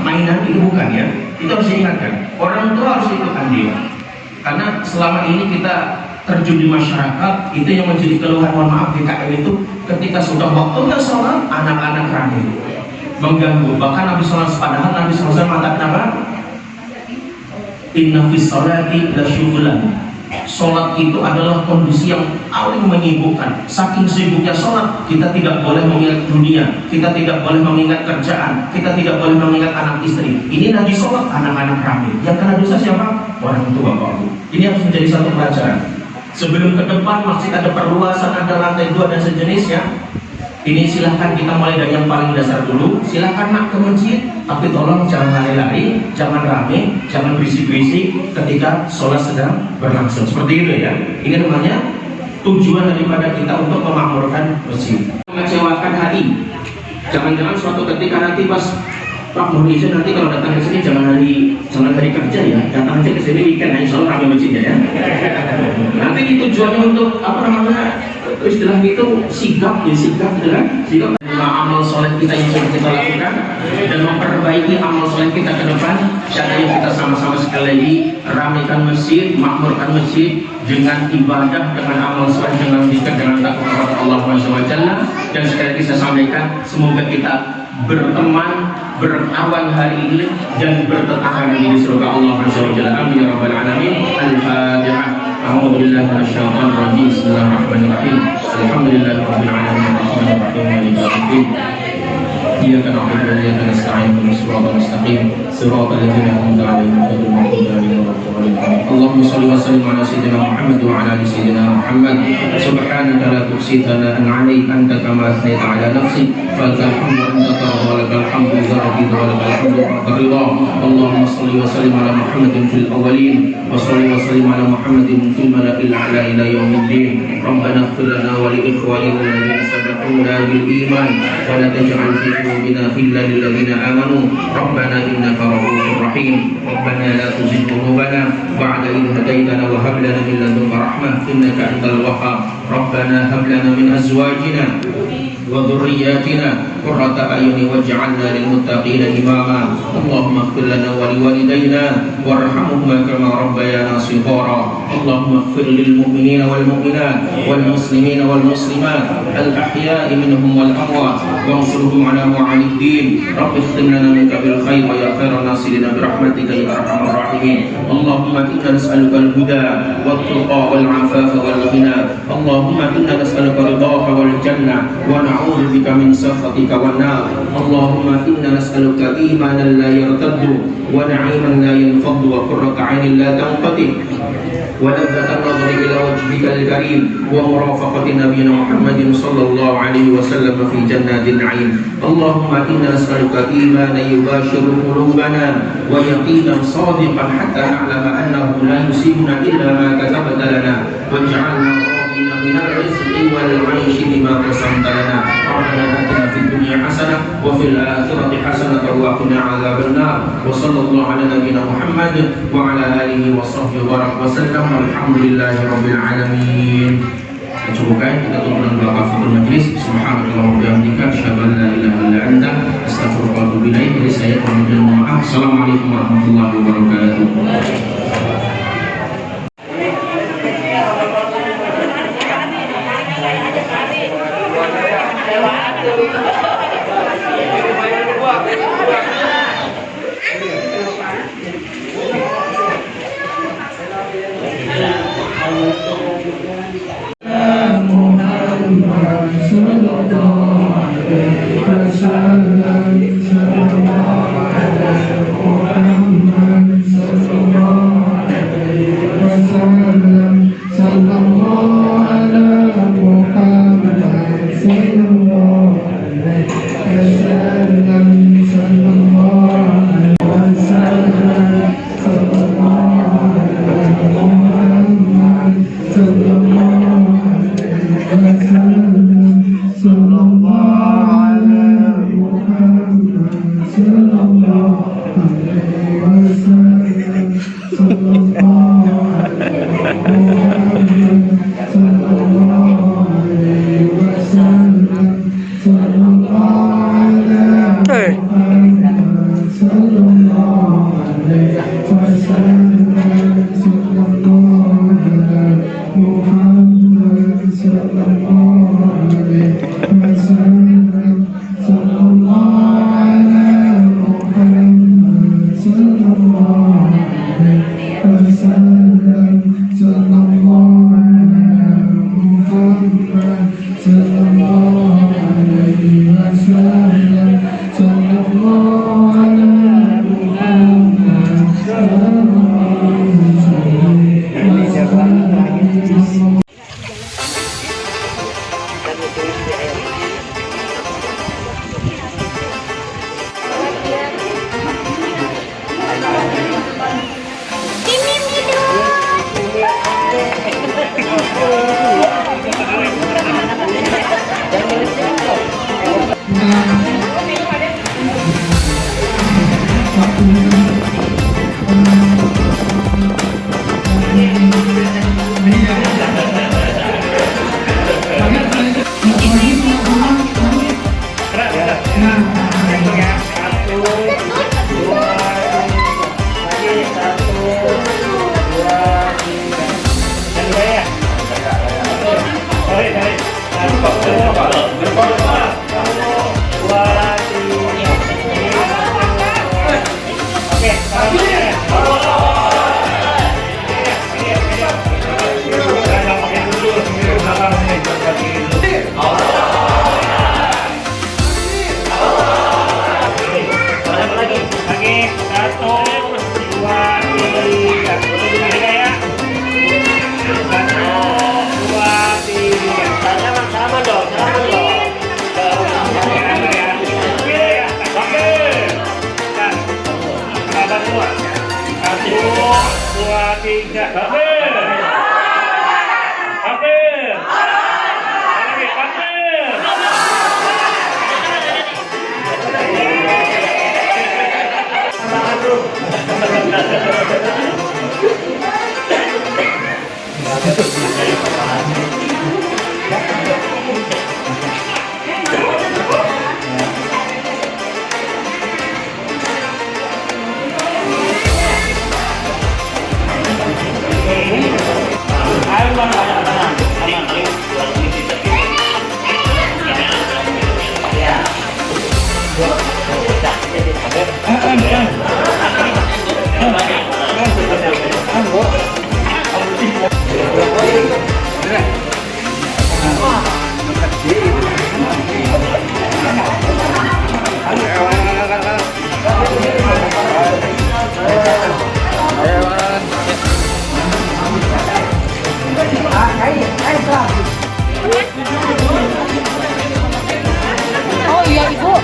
mainan, itu bukan ya. Itu harus diingatkan. Orang tua harus ikut andil, karena selama ini kita terjun di masyarakat, itu yang menjadi keluhan, mohon maaf, DKM itu ketika sudah waktunya sholat, anak-anak ramai mengganggu. Bahkan Nabi SAW, padahal Nabi SAW mengatakan apa? Inna fis sholati lasyughlan. Sholat itu adalah kondisi yang paling menyibukkan. Saking sibuknya sholat, kita tidak boleh mengingat dunia, kita tidak boleh mengingat kerjaan, kita tidak boleh mengingat anak istri. Ini lagi sholat, anak-anak ramai. Yang kena dosa siapa? Orang tua Bapak Ibu. Ini harus menjadi satu pelajaran. Sebelum ke depan masjid ada perluasan, ada lantai 2 dan sejenisnya. Ini silahkan kita mulai dari yang paling dasar dulu. Silahkan nak ke masjid, tapi tolong jangan lari-lari, jangan rame, jangan berisik-berisik ketika sholat sedang berlangsung. Seperti itu ya. Ini namanya tujuan daripada kita untuk memakmurkan masjid. Mengecewakan hati. Jangan-jangan suatu ketika nanti pas Pak Muhyiddin nanti kalau datang ke sini jangan hari kerja ya, datang aja ke sini weekend, insya Allah ramai masjidnya ya. Nanti tujuannya untuk apa namanya, istilah itu sigap gitu kan, sigap amal soleh kita yang sudah kita lakukan dan memperbaiki amal soleh kita ke depan. Ayo kita sama-sama sekali lagi ramaikan masjid, makmurkan masjid dengan ibadah, dengan amal soleh, dengan zikir, dengan takwa kepada Allah SWT. Dan sekali lagi saya sampaikan, semoga kita berteman, berawan hari ini dan bertetangga di surga Allah SWT. Amin ya rabbal alamin. Al-Fatihah. A'udzu billahi minasyaitonir rajim. Bismillahirrahmanirrahim. Alhamdulillahirabbil alamin. Arrahmanirrahim. Maliki yaumiddin. Iyyaka na'budu wa iyyaka nasta'in. Ihdinas siratal mustaqim. Siratal ladzina an'amta 'alaihim ghairil maghdubi 'alaihim waladdallin. Allahumma shalli wa sallim 'ala sayyidina Muhammad wa 'ala ali sayyidina Muhammad. Subhanaka la tuhsi thana'an 'alaik anta kama athnayta 'ala nafsik. Falakal hamdu anta tarda wa lakal hamdu idza radita wa lakal hamdu ba'da ridha. Allahumma shalli wa sallim 'ala Muhammadin fil awwalin wa shalli wa sallim 'ala Muhammadin fil mala'il a'la ila yaumiddin. Rabbana ighfir lana wa li ikhwanina alladhina sabaquna bil iman wa la taj'al fi qulubina ghillan lil ladzina amanu. Rabbana innaka ra'ufur rahim. Rabbana la tuzigh qulubana ba'da idh hadaytana wa hab lana min ladunka rahmah innaka antal wahhab. Rabbana hab lana min azwajina wa dhurriyyatina qurrata a'yunin waj'alna lil muttaqina imama. Allahumma ighfir lana wa liwalidayna warhamhuma kama rabbayana shighara. Allahumma ighfir lil mu'minina wal mu'minat wal muslimina wal muslimat al ahya'i minhum wal amwat wansurhum ala mu'anid din. Rabbi ikhtim lana minka bil khair wa ya khairan nasirina bi rahmatika ya arhamar rahimin. Allahumma inna nas'aluka al huda wat tuqa wal afafa wal ghina. Allahumma inna nas'aluka ridhaka wal jannah wa na'udzu bika min sakhatika wan nar. Allahumma inna nas'aluka imanan la yartaddu wa na'iman la yanfaddu wa qurrata 'ainin la tanqati wa ladzatan nadhri ila wajhika al-karim wa murafaqati nabiyyina Muhammadin sallallahu alaihi wasallam fi jannatin 'ain. Allahumma inna nas'aluka imanan yubashiru qulubana wa yaqinan sadiqan hatta na'lama annahu la yusibuna illa ma katabta lana waj'alna من الرزق والعيش بما قسمت لنا. ربنا آتنا في الدنيا حسنة وفي الآخرة حسنة وقنا عذاب النار. وصلى الله على نبينا محمد وعلى آله وصحبه وسلم والحمد لله رب العالمين. Cukupkan kita tutup doa kafaratul majlis. Subhanallahi wa bihamdika asyhadu an la ilaha illa anta astaghfiruka wa atubu ilaik. Jadi saya mohon maaf. Assalamualaikum warahmatullahi wabarakatuh. Sallallahu alaihi wasallam. 2, 3. Takbir. Takbir. Lagi takbir. Oh iya Ibu.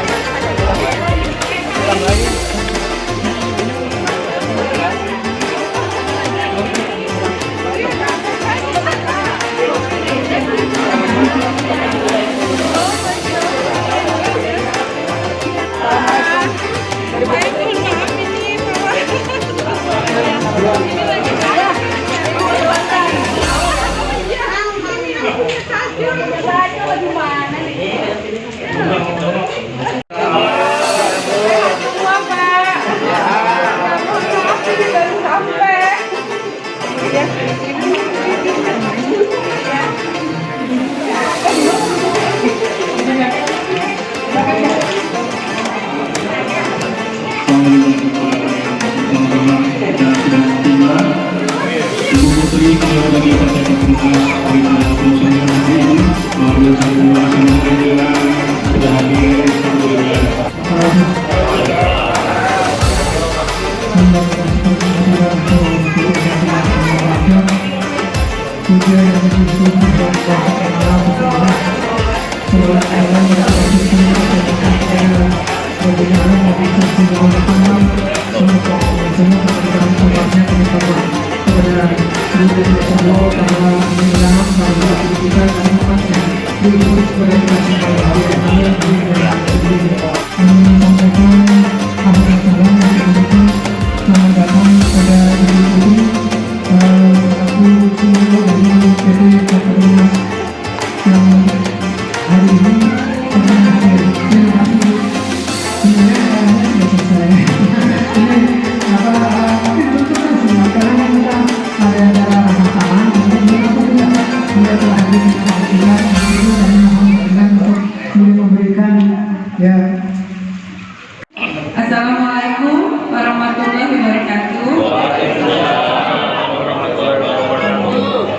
Assalamualaikum warahmatullahi wabarakatuh.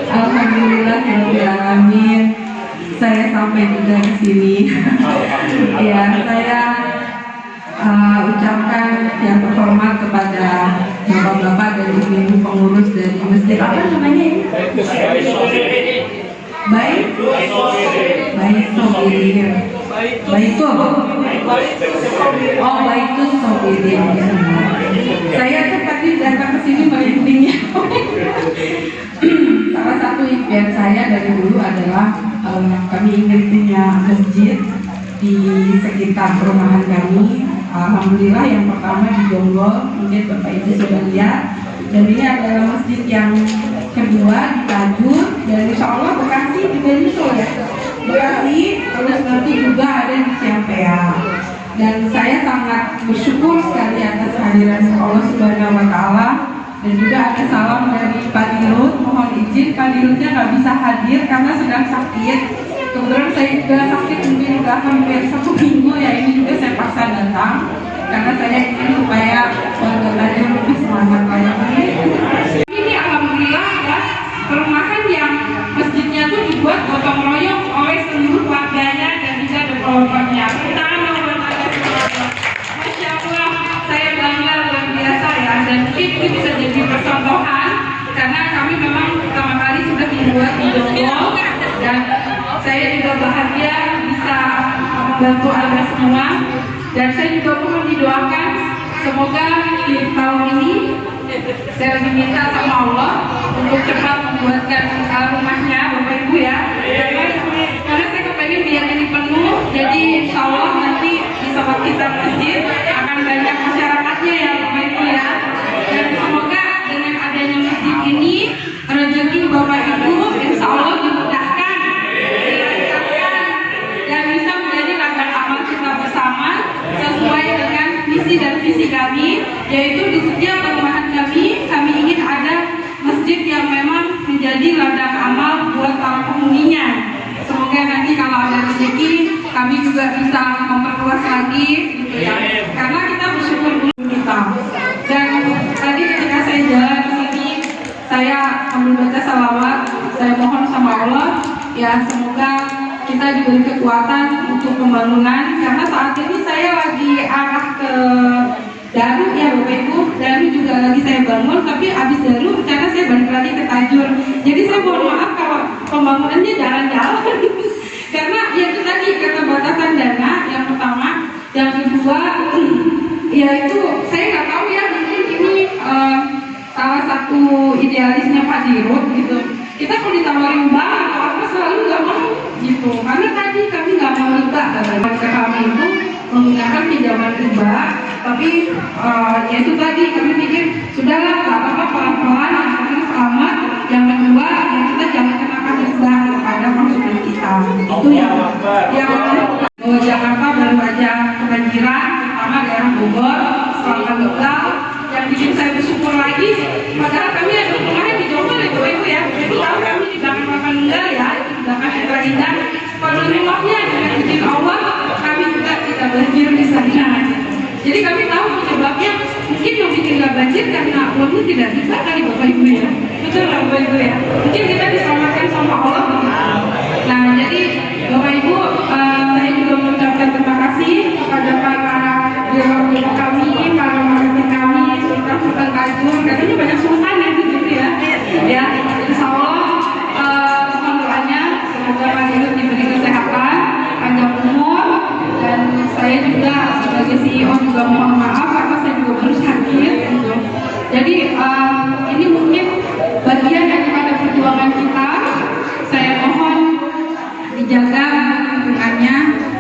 Alhamdulillahirobbilalamin. Saya sampai juga di sini. Ya, saya ucapkan yang terhormat kepada bapak-bapak dan ibu-ibu pengurus dari masjid apa namanya ini? Baik Sobirin. Oh, Baitus Sobirin. Saya tuh tadi datang ke sini merindingnya. Salah satu impian saya dari dulu adalah kami ingin punya masjid di sekitar perumahan kami. Alhamdulillah yang pertama di Jonggol, mungkin Bapak Ibu sudah lihat. Dan ini adalah masjid yang kedua di Tajur, dan insya Allah Bekasi juga nyusul ya. Bekasi, terus nanti juga ada di Ciampea. Dan saya sangat bersyukur sekali atas kehadiran Allah Subhanahu Wa Taala. Dan juga ada salam dari Pak Dirut. Mohon izin Pak Dirutnya nggak bisa hadir karena sedang sakit. Kebetulan saya juga sakit mungkin udah hampir 1 minggu ya. Ini juga saya paksa datang karena saya ingin supaya warga Tajur lebih semangat lagi. Ini alhamdulillah adalah perumahan yang masjidnya tuh dibuat gotong royong oleh seluruh warganya dan juga developernya. Masya Allah, saya bangga luar biasa ya, dan mungkin ini bisa jadi percontohan karena kami memang pertama kali sudah dibuat di Jonggol, dan saya juga bahagia bisa membantu Anda semua, dan saya juga mohon didoakan semoga di tahun ini saya lagi minta sama Allah untuk cepat membuatkan rumahnya Bapak Ibu ya. Karena saya kepengen biar ini penuh, jadi insya Allah nanti di sobat kita masjid akan banyak masyarakatnya ya Bapak Ibu ya. Dan semoga dengan adanya masjid ini rezeki Bapak Ibu insya Allah dimudahkan, dilancarkan, dan bisa menjadi ladang amal kita bersama sesuai dengan misi dan visi kami, yaitu di setiap perumahan kami ingin ada masjid yang memang menjadi ladang amal buat para penghuninya. Semoga nanti kalau ada rezeki kami juga bisa memperluas lagi gitu ya. Karena kita bersyukur dulu kita. Dan tadi ketika saya jalan di sini, saya sambil baca salawat, saya mohon sama Allah ya semoga kita diberi kekuatan untuk pembangunan. Karena saat ini saya lagi arah ke Daru ya Bapak Ibu, Daru juga lagi saya bangun, tapi habis Daru rencana saya balik lagi ke Tajur. Jadi saya mohon maaf kalau pembangunannya jalan-jalan karena ya itu tadi keterbatasan dana yang pertama, yang kedua yaitu saya nggak tahu ya, mungkin ini salah satu idealisnya Pak Dirut gitu. Kita kalau ditawarin bank atau apa selalu nggak mau gitu, karena tadi kami nggak mau riba katanya. Kami itu menggunakan pinjaman riba, tapi ya itu tadi kami pikir sudahlah nggak apa-apa, pelan-pelan yang penting selamat. Yang kedua ya kita jangan kenakan riba kepada konsumen kita. Itu yang Jakarta baru aja kebanjiran, terutama daerah Bogor, Selatan Tegal. Yang bikin saya bersyukur lagi, padahal kami ada rumahnya di Jombang ya Bapak Ibu ya. Jadi tahu kami di belakang Papan Nunggal ya, di belakang Citra Indah. Kalau rumahnya dengan izin Allah, kami juga tidak banjir di sana. Jadi kami tahu penyebabnya mungkin yang bikin nggak banjir karena uangnya tidak bisa kali Bapak Ibu ya. Betul lah Bapak Ibu ya. Mungkin kita diselamatkan sama Allah. Nah jadi Bapak Ibu, saya juga mengucapkan terima kasih kepada para direktur kami, para marketing kami, sultan Tajur. Katanya banyak sultan ya di situ ya. Ya, insya Allah mohon doanya semoga Pak Dirut diberi kesehatan, panjang umur, dan saya juga sebagai CEO juga mohon maaf karena saya juga baru sakit gitu. Jadi ini mungkin bagian daripada perjuangan kita. Saya mohon dijaga lingkungannya.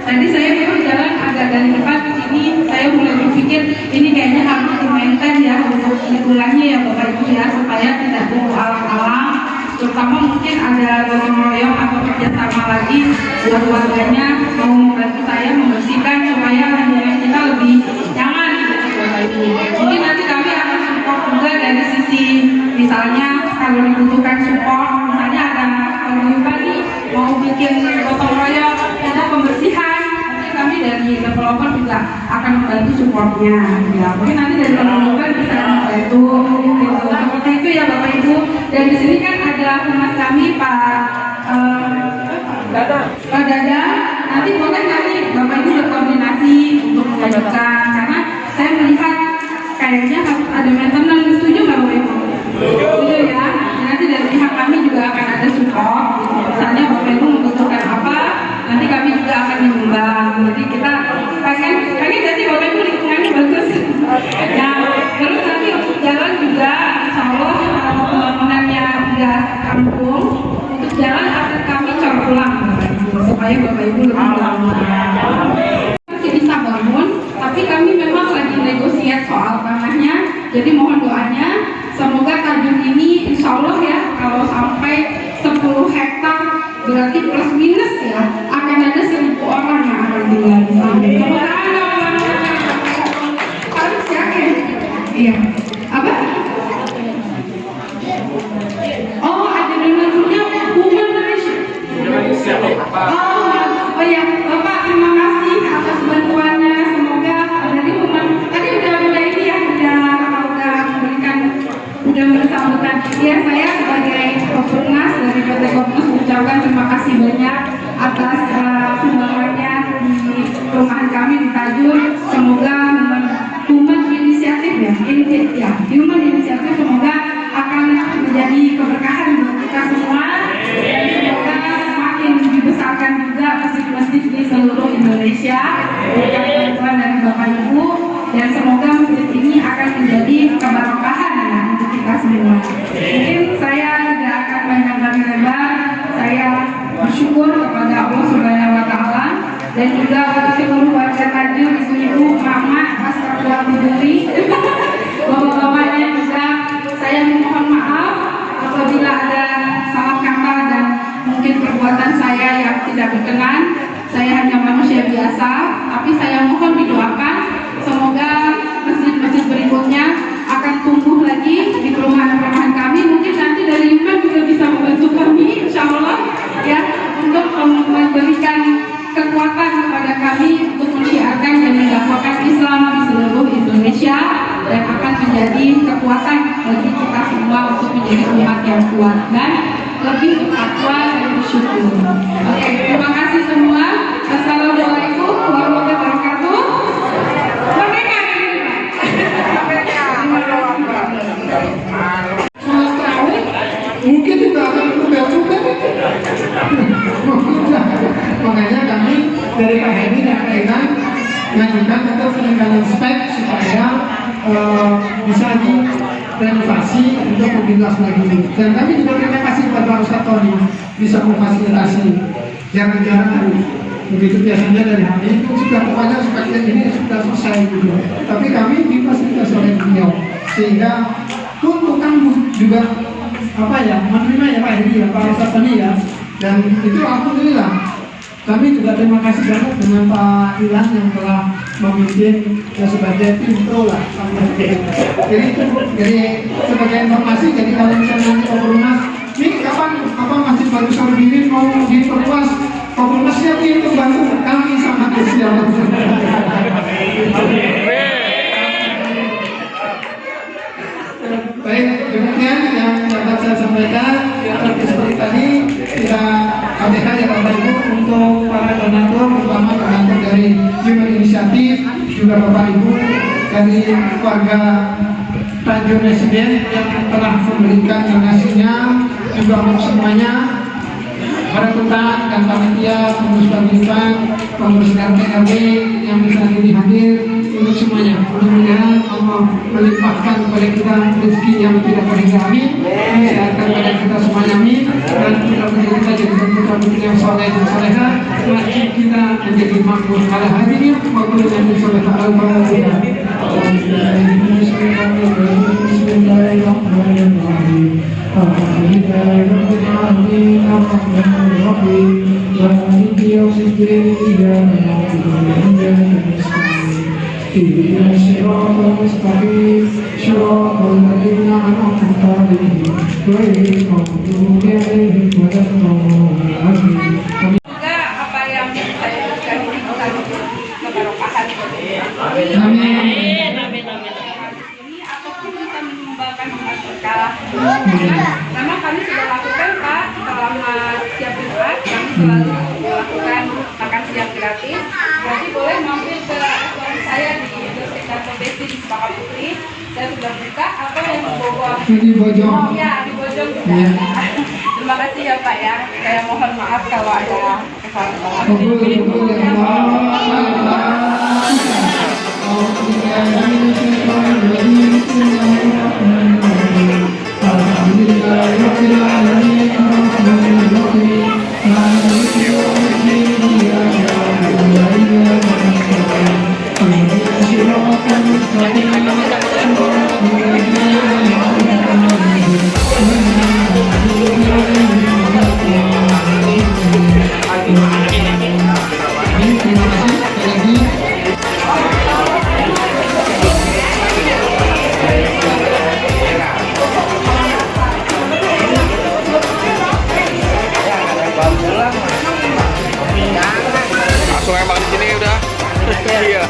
Tadi saya baru jalan agak dari depan di sini, saya mulai berpikir ini kayaknya harus dimainkan ya untuk lingkungannya ya Bapak Ibu ya, supaya tidak berulang-ulang. Terutama mungkin ada gotong royong atau kerjasama lagi buat warganya mau membantu saya membersihkan supaya lingkungan kita lebih nyaman gitu Bapak Ibu. Mungkin nanti kami akan support juga dari sisi misalnya kalau dibutuhkan support, misalnya ada paguyuban nih mau bikin gotong royong untuk pembersihan, mungkin kami dari developer juga akan membantu supportnya ya. Mungkin nanti dari paguyuban bisa membantu gitu. Seperti itu ya Bapak Ibu. Dan di sini kan ada humas kami Pak Dada. Nanti boleh nanti Bapak Ibu berkoordinasi untuk mengajukan, karena saya melihat kayaknya harus ada maintenance. Setuju nggak Bapak Ibu? Setuju ya. Nanti dari pihak kami juga akan ada support gitu. Misalnya Bapak Ibu membutuhkan apa, nanti kami juga akan menyumbang. Jadi kita pengen jadi Bapak Ibu lingkungannya bagus ya. Terus nanti untuk jalan juga insya Allah kalau pembangunannya udah rampung, untuk jalan akan kami cor ulang Bapak Ibu, supaya Bapak Ibu lebih masih bisa bangun. Tapi kami memang lagi negosiasi soal tanahnya. Jadi mohon doanya semoga Tajur ini insya Allah ya, kalau sampai 10 hektar berarti plus minus ya, akan ada 1000 orang yang akan tinggal di sini. Semoga ada orang harus yakin. Iya. Apa? Oh, ada donaturnya Women Malaysia. Oh ya, Bapak terima kasih atas bantuannya. Semoga dari Women tadi udah ini ya, udah memberikan, udah bersambutan. Ya, saya sebagai Kopurnas dari PT Kopurnas mengucapkan terima kasih banyak atas sumbangannya di perumahan kami di Tajur. Semoga Human Inisiatif ya, Human Inisiatif semoga akan menjadi keberkahan buat kita semua, dan semoga semakin dibesarkan juga masjid-masjid di seluruh Indonesia berkat bantuan dari Bapak Ibu, dan semoga masjid ini dan juga untuk seluruh warga Tajur, ibu-ibu, mama, astagfirullah biduri, bapak-bapaknya juga saya mohon maaf apabila ada salah kata dan mungkin perbuatan saya yang tidak berkenan. Saya hanya manusia biasa, tapi saya mohon didoakan semoga masjid-masjid berikutnya akan tumbuh lagi di perumahan-perumahan kami. Mungkin nanti dari Yuman juga bisa membantu kami, insya Allah ya, untuk memberikan kekuatan kepada kami untuk mensyiarkan dan mendakwakan Islam di seluruh Indonesia, dan akan menjadi kekuatan bagi kita semua untuk menjadi umat yang kuat dan lebih bertakwa dan bersyukur. Oke, terima kasih semua. Assalamualaikum warahmatullahi wabarakatuh. Merdeka! Mungkin juga akan berubah juga. Makanya kami dari Pak Hedi dan Pak mengajukan untuk peningkatan spek supaya bisa direnovasi untuk mobilitas lagi. Dan kami juga terima kasih kepada Ustaz Tony bisa memfasilitasi. Jarang-jarang begitu biasanya dari hari itu sudah pokoknya sebagian ini sudah selesai gitu. Tapi kami difasilitasi oleh beliau sehingga pun tukang juga menerima ya Pak Hedi ya, Pak Ustaz Tony ya. Dan itu alhamdulillah. Kami juga terima kasih banget dengan Pak Ilan yang telah memimpin sebagai tim pro lah. Jadi sebagai informasi, jadi kalau misalnya nanti Koprunas, ini kapan masih baru Sarbini mau diperluas, Koprunas siap untuk bantu kami sangat siap. Baik, demikian yang dapat saya sampaikan. Seperti tadi kita sampaikan ya Bapak Ibu untuk para donatur, terutama donatur dari Human Initiative, juga Bapak Ibu dari warga Tajur Residen yang telah memberikan donasinya, juga untuk semuanya, para ketua dan panitia, pengurus paguyuban, pengurus RT RW yang bisa hadir, untuk semuanya. Mudah-mudahan Allah melimpahkan kepada kita rezeki yang tidak terhingga, amin. Sehatkan kepada kita semuanya, amin. Dan putra-putri kita jadikan putra-putri yang soleh dan soleha. Masjid kita menjadi makmur pada hari ini maupun dengan soleha al-fatihah. Bismillahirrahmanirrahim. Alhamdulillahirrahmanirrahim. Ar-Rahmanirrahim. Maliki yaumiddin. Iyyaka na'budu wa iyyaka nasta'in. اهدنا الصراط المستقيم صراط الذين أنعمت عليهم غير المغضوب عليهم ولا الضالين. Semoga apa yang saya berikan ini bisa keberkahan. Amin. Ini apapun bisa menyumbangkan berkah. Karena kami sudah lakukan Pak selama siap Jumat, kami selalu melakukan makan siang gratis. Jadi boleh mampir ke restoran saya di Sekitar Kondesi di Sepaka Putri. Saya sudah buka atau yang di Bogor. Di Bojong. Oh ya, di Bojong juga. Ya. Terima kasih ya Pak ya. Saya mohon maaf kalau ada kesalahan. Langsung emang di sini udah. Iya.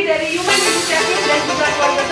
dari Human Initiative dan juga keluarga